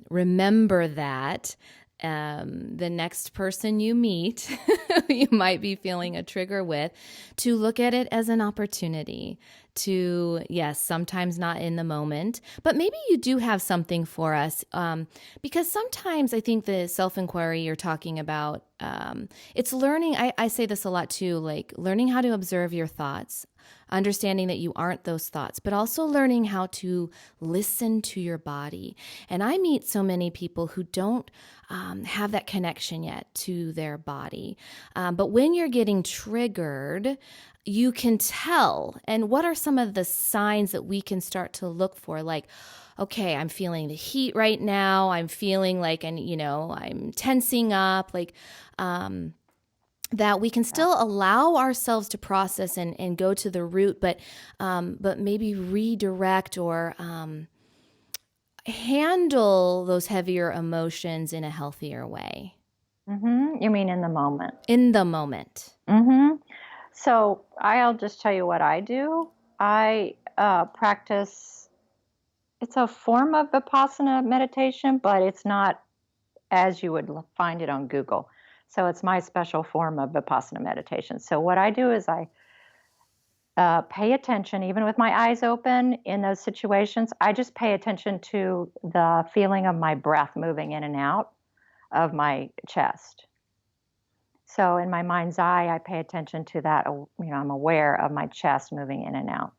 remember that the next person you meet, you might be feeling a trigger with, to look at it as an opportunity to, yes, sometimes not in the moment, but maybe you do have something for us. Because sometimes I think the self-inquiry you're talking about, it's learning. I say this a lot too, like learning how to observe your thoughts, understanding that you aren't those thoughts, but also learning how to listen to your body. And I meet so many people who don't have that connection yet to their body. But when you're getting triggered, you can tell. And what are some of the signs that we can start to look for? Like, okay, I'm feeling the heat right now. I'm feeling like, and I'm tensing up, like, that we can still allow ourselves to process and go to the root, but maybe redirect or handle those heavier emotions in a healthier way. You mean in the moment? In the moment. So I'll just tell you what I do. I practice, it's a form of Vipassana meditation, but it's not as you would find it on Google. So it's my special form of Vipassana meditation. So what I do is I pay attention, even with my eyes open in those situations. I just pay attention to the feeling of my breath moving in and out of my chest. So in my mind's eye, I pay attention to that. I'm aware of my chest moving in and out.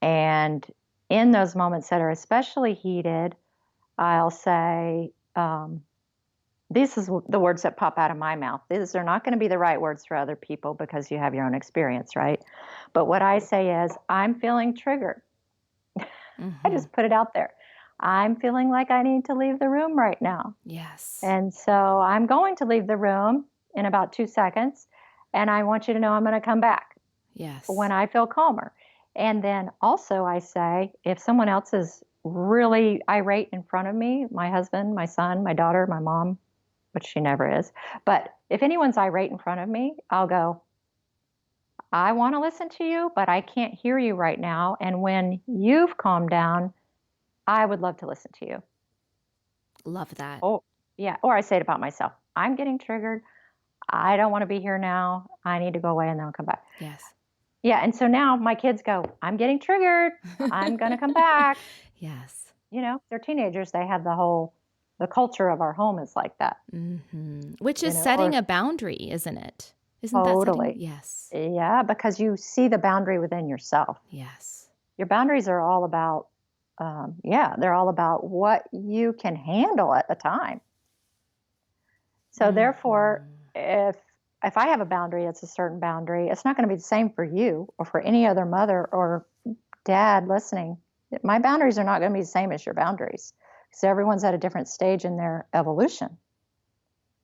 And in those moments that are especially heated, I'll say, these is the words that pop out of my mouth. These are not going to be the right words for other people because you have your own experience, right? But what I say is, I'm feeling triggered. I just put it out there. I'm feeling like I need to leave the room right now. Yes. And so I'm going to leave the room in about 2 seconds. And I want you to know I'm going to come back. Yes. When I feel calmer. And then also I say, if someone else is really irate in front of me, my husband, my son, my daughter, my mom, which she never is, but if anyone's irate in front of me, I'll go, I want to listen to you, but I can't hear you right now. And when you've calmed down, I would love to listen to you. Love that. Oh, yeah. Or I say it about myself. I'm getting triggered. I don't want to be here now. I need to go away and then I'll come back. Yes. Yeah. And so now my kids go, I'm getting triggered. I'm going to come back. Yes. They're teenagers. They have the culture of our home is like that. Which is setting a boundary, isn't it? Isn't totally. that setting? Yes. Yeah, because you see the boundary within yourself. Yes. Your boundaries are all about, they're all about what you can handle at the time. So therefore, if I have a boundary, it's a certain boundary, it's not going to be the same for you or for any other mother or dad listening. My boundaries are not going to be the same as your boundaries because everyone's at a different stage in their evolution.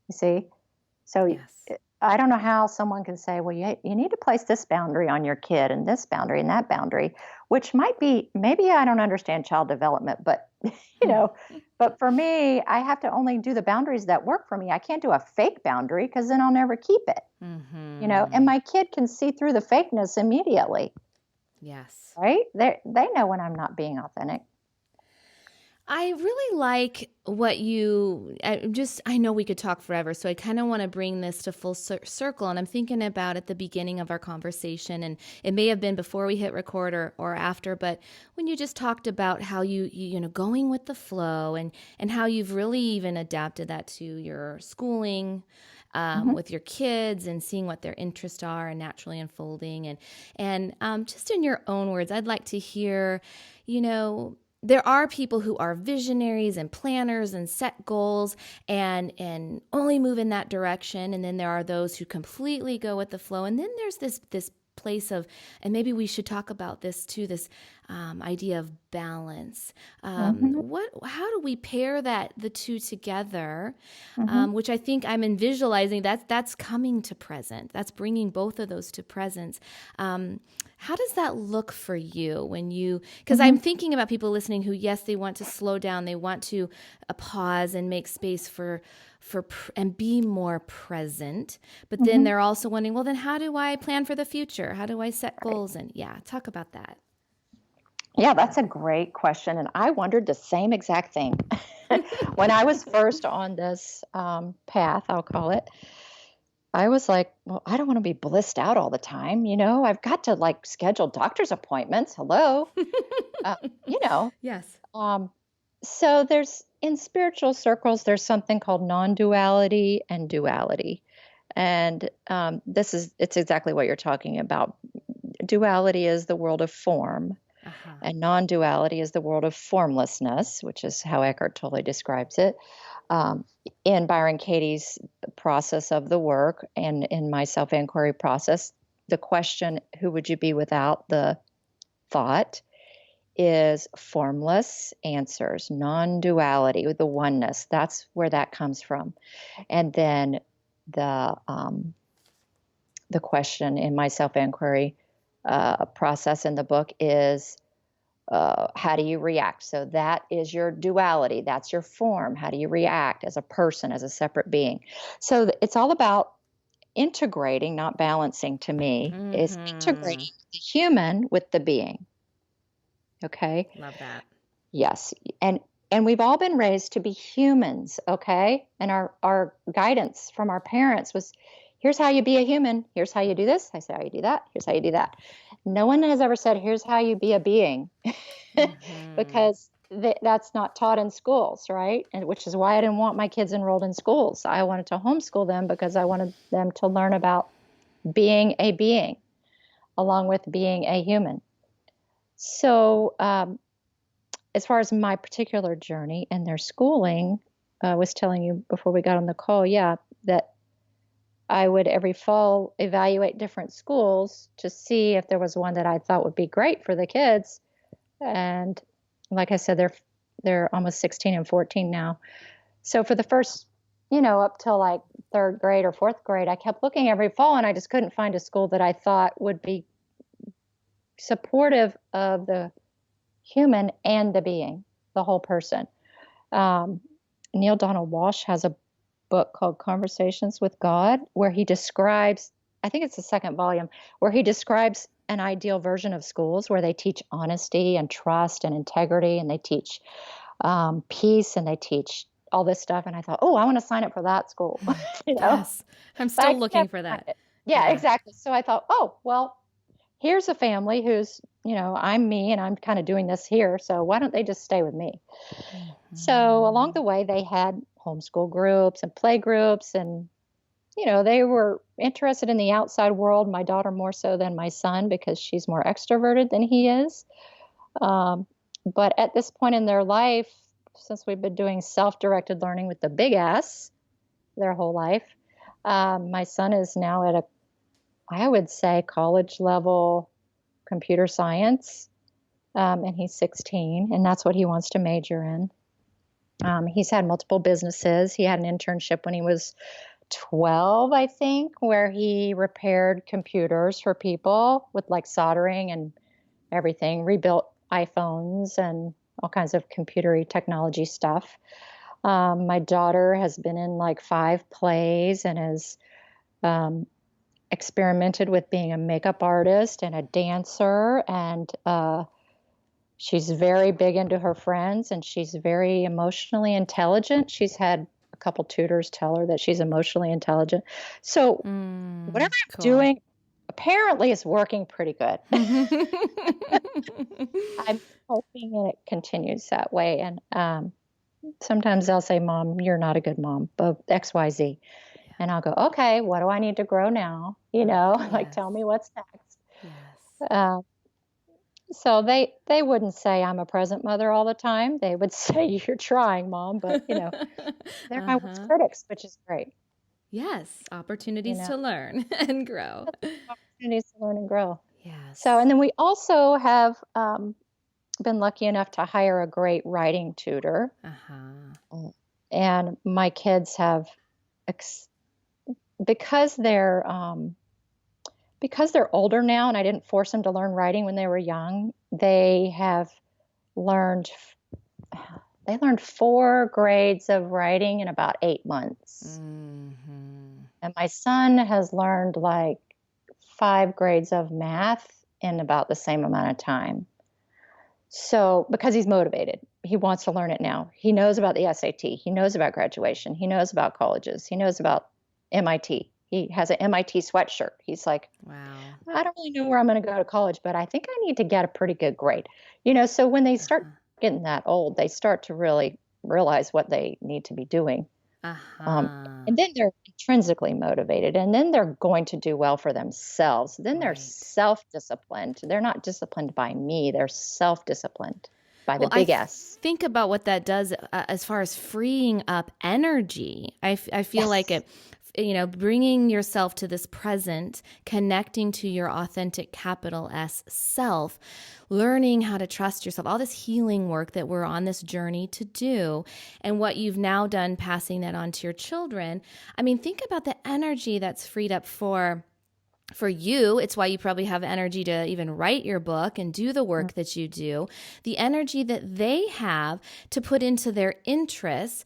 You see? So yes. I don't know how someone can say, well, you need to place this boundary on your kid and this boundary and that boundary, which might be, maybe I don't understand child development, but, but for me, I have to only do the boundaries that work for me. I can't do a fake boundary because then I'll never keep it, and my kid can see through the fakeness immediately. Yes. Right? They know when I'm not being authentic. I really like what I know we could talk forever, so I kind of want to bring this to full circle. And I'm thinking about at the beginning of our conversation, and it may have been before we hit record or after, but when you just talked about how you going with the flow and how you've really even adapted that to your schooling, with your kids and seeing what their interests are and naturally unfolding. And just in your own words, I'd like to hear, there are people who are visionaries and planners and set goals and only move in that direction. And then there are those who completely go with the flow. And then there's this place of, and maybe we should talk about this too, this idea of balance. How do we pair the two together? Which I think I'm visualizing that's coming to present. That's bringing both of those to presence. How does that look for you when because I'm thinking about people listening who, yes, they want to slow down. They want to pause and make space for and be more present. But then they're also wondering, well, then how do I plan for the future? How do I set goals? And talk about that. Yeah, that's a great question. And I wondered the same exact thing. When I was first on this path, I'll call it, I was like, well, I don't want to be blissed out all the time. I've got to like schedule doctor's appointments. Hello. Uh, you know, Yes. um, so in spiritual circles, there's something called non-duality and duality. And it's exactly what you're talking about. Duality is the world of form, Uh-huh. and non-duality is the world of formlessness, which is how Eckhart Tolle describes it. In Byron Katie's process of the work and in my self-inquiry process, the question, who would you be without the thought, is formless answers, non-duality, the oneness. That's where that comes from. And then the question in my self-inquiry process in the book is, how do you react? So that is your duality. That's your form. How do you react as a person, as a separate being? So it's all about integrating, not balancing to me, is integrating the human with the being. Okay. Love that. Yes. And we've all been raised to be humans. Okay. And our guidance from our parents was, here's how you be a human. Here's how you do this. I say, how you do that. Here's how you do that. No one has ever said, here's how you be a being, because that's not taught in schools, right? And which is why I didn't want my kids enrolled in schools. I wanted to homeschool them because I wanted them to learn about being a being along with being a human. So, as far as my particular journey and their schooling, I was telling you before we got on the call, that I would every fall evaluate different schools to see if there was one that I thought would be great for the kids. And like I said, they're almost 16 and 14 now. So for the first, up till like third grade or fourth grade, I kept looking every fall and I just couldn't find a school that I thought would be supportive of the human and the being, the whole person. Neil Donald Walsh has a book called Conversations with God, where he describes, I think it's the second volume, where he describes an ideal version of schools where they teach honesty and trust and integrity, and they teach peace, and they teach all this stuff. And I thought, oh, I want to sign up for that school. Yes. I'm But still looking for that. Yeah, exactly. So I thought, oh, well, here's a family who's, I'm me and I'm kind of doing this here. So why don't they just stay with me? So along the way, they had homeschool groups and play groups, and, they were interested in the outside world. My daughter more so than my son because she's more extroverted than he is. But at this point in their life, since we've been doing self-directed learning with the big S their whole life, my son is now at I would say, college level computer science, and he's 16, and that's what he wants to major in. He's had multiple businesses. He had an internship when he was 12, I think, where he repaired computers for people with like soldering and everything, rebuilt iPhones and all kinds of computery technology stuff. My daughter has been in like 5 plays and has experimented with being a makeup artist and a dancer, and she's very big into her friends, and she's very emotionally intelligent. She's had a couple tutors tell her that she's emotionally intelligent. So whatever I'm doing apparently is working pretty good. I'm hoping it continues that way. And sometimes they'll say, Mom, you're not a good mom, but XYZ. And I'll go, okay, what do I need to grow now? Like, tell me what's next. Yes. So they wouldn't say I'm a present mother all the time. They would say, you're trying, Mom. But, they're my worst critics, which is great. Yes. Opportunities to learn and grow. Opportunities to learn and grow. Yes. So, and then we also have been lucky enough to hire a great writing tutor. And my kids have, because they're older now, and I didn't force them to learn writing when they were young, they learned 4 grades of writing in about 8 months. And my son has learned like 5 grades of math in about the same amount of time. So, because he's motivated, he wants to learn it now. He knows about the SAT. He knows about graduation. He knows about colleges. He knows about MIT. He has an MIT sweatshirt. He's like, Wow. I don't really know where I'm going to go to college, but I think I need to get a pretty good grade. So when they start getting that old, they start to really realize what they need to be doing. And then they're intrinsically motivated, and then they're going to do well for themselves. Then they're Right. self-disciplined. They're not disciplined by me. They're self-disciplined by the Well, big S. think about what that does as far as freeing up energy. I feel like Yes. it, bringing yourself to this present, connecting to your authentic capital S self, learning how to trust yourself, all this healing work that we're on this journey to do, and what you've now done, passing that on to your children. I mean, think about the energy that's freed up for you. It's why you probably have energy to even write your book and do the work that you do, the energy that they have to put into their interests.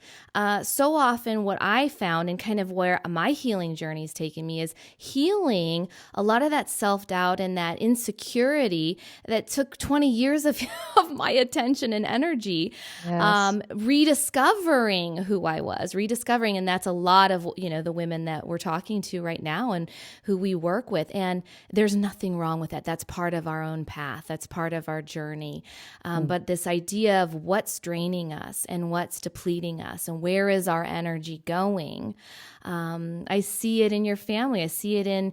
So often what I found, and kind of where my healing journey has taken me, is healing a lot of that self-doubt and that insecurity that took 20 years of my attention and energy. Yes. Rediscovering who I was, and that's a lot of, the women that we're talking to right now and who we work with. And there's nothing wrong with that. That's part of our own path. That's part of our journey. But this idea of what's draining us and what's depleting us and where is our energy going? I see it in your family. I see it in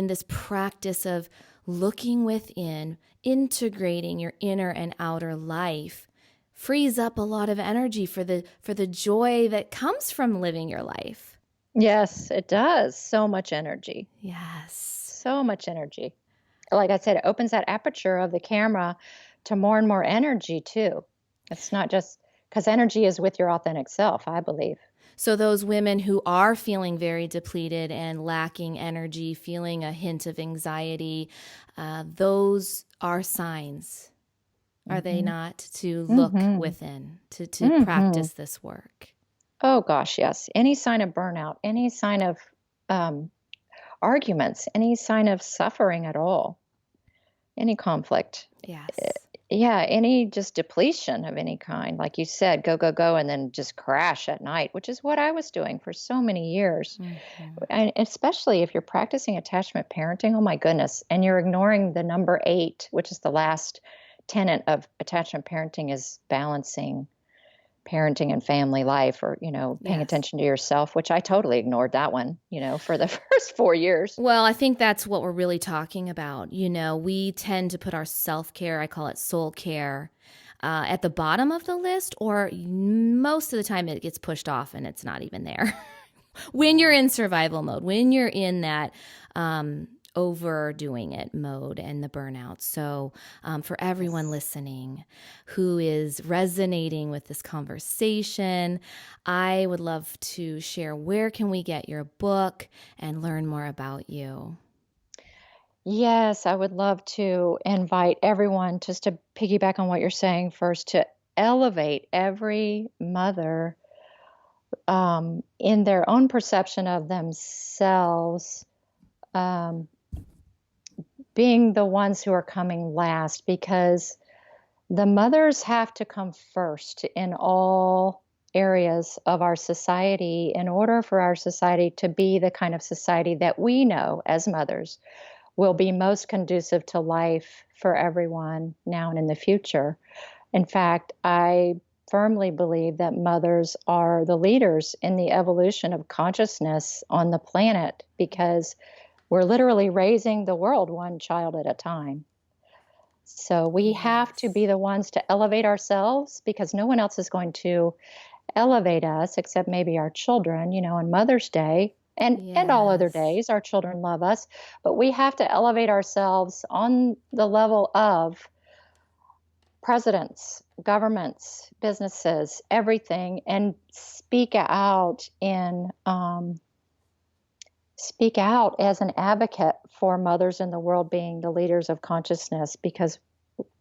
this practice of looking within, integrating your inner and outer life. Frees up a lot of energy for the joy that comes from living your life. Yes, it does. So much energy. Yes. So much energy. Like I said, it opens that aperture of the camera to more and more energy too. It's not just because energy is with your authentic self, I believe. So those women who are feeling very depleted and lacking energy, feeling a hint of anxiety, those are signs, are they not, to look within, to practice this work? Oh gosh, yes. Any sign of burnout, any sign of arguments, any sign of suffering at all, any conflict. Yes. Yeah, any just depletion of any kind. Like you said, go, go, go, and then just crash at night, which is what I was doing for so many years. And especially if you're practicing attachment parenting, oh my goodness, and you're ignoring the number 8, which is the last tenet of attachment parenting, is balancing parenting and family life, or, paying attention to yourself, which I totally ignored that one, for the first 4 years. Well, I think that's what we're really talking about. We tend to put our self-care, I call it soul care, at the bottom of the list, or most of the time it gets pushed off and it's not even there. When you're in survival mode, when you're in that overdoing it mode and the burnout. So for everyone listening who is resonating with this conversation, I would love to share, where can we get your book and learn more about you? Yes, I would love to invite everyone, just to piggyback on what you're saying first, to elevate every mother in their own perception of themselves, being the ones who are coming last, because the mothers have to come first in all areas of our society in order for our society to be the kind of society that we know as mothers will be most conducive to life for everyone now and in the future. In fact, I firmly believe that mothers are the leaders in the evolution of consciousness on the planet, because we're literally raising the world one child at a time. So we have to be the ones to elevate ourselves, because no one else is going to elevate us except maybe our children. On Mother's Day and all other days, our children love us, but we have to elevate ourselves on the level of presidents, governments, businesses, everything, and speak out as an advocate for mothers in the world being the leaders of consciousness, because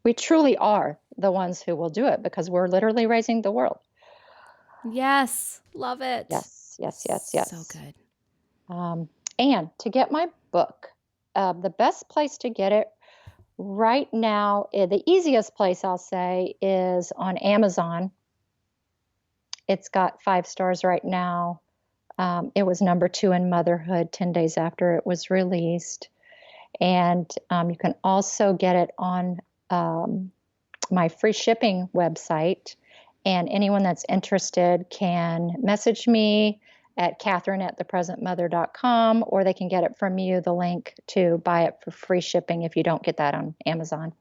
we truly are the ones who will do it, because we're literally raising the world. Yes. Love it. Yes. So good. And to get my book, the best place to get it right now, the easiest place I'll say is on Amazon. It's got 5 stars right now. It was number 2 in motherhood 10 days after it was released. And you can also get it on my free shipping website. And anyone that's interested can message me at Catherine@thepresentmother.com, or they can get it from you, the link to buy it for free shipping if you don't get that on Amazon.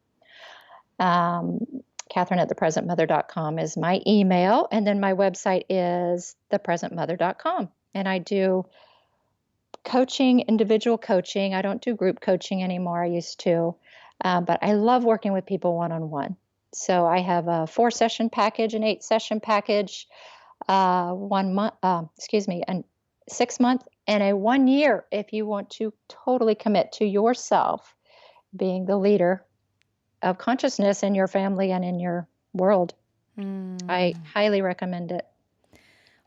Catherine@thepresentmother.com is my email. And then my website is thepresentmother.com. And I do coaching, individual coaching. I don't do group coaching anymore. I used to, but I love working with people one-on-one. So I have a 4-session package, an 8-session package, 1 month, a 6-month, and a 1 year if you want to totally commit to yourself being the leader of consciousness in your family and in your world. I highly recommend it.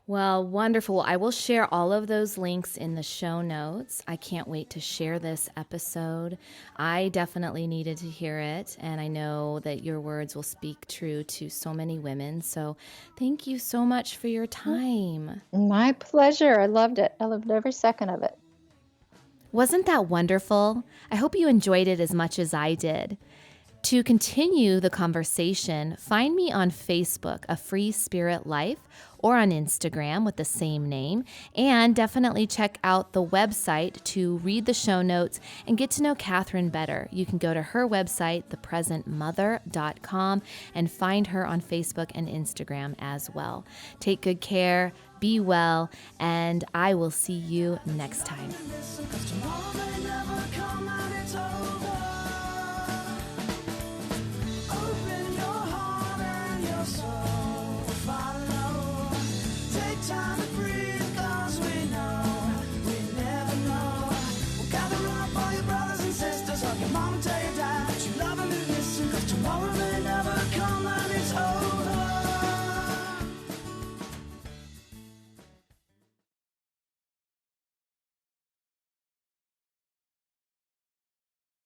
Well, wonderful. I will share all of those links in the show notes. I can't wait to share this episode. I definitely needed to hear it, and I know that your words will speak true to so many women. So thank you so much for your time. My pleasure. I loved it. I loved every second of it. Wasn't that wonderful? I hope you enjoyed it as much as I did. To continue the conversation, find me on Facebook, A Free Spirit Life, or on Instagram with the same name. And definitely check out the website to read the show notes and get to know Catherine better. You can go to her website, thepresentmother.com, and find her on Facebook and Instagram as well. Take good care, be well, and I will see you next time. Listen, 'cause tomorrow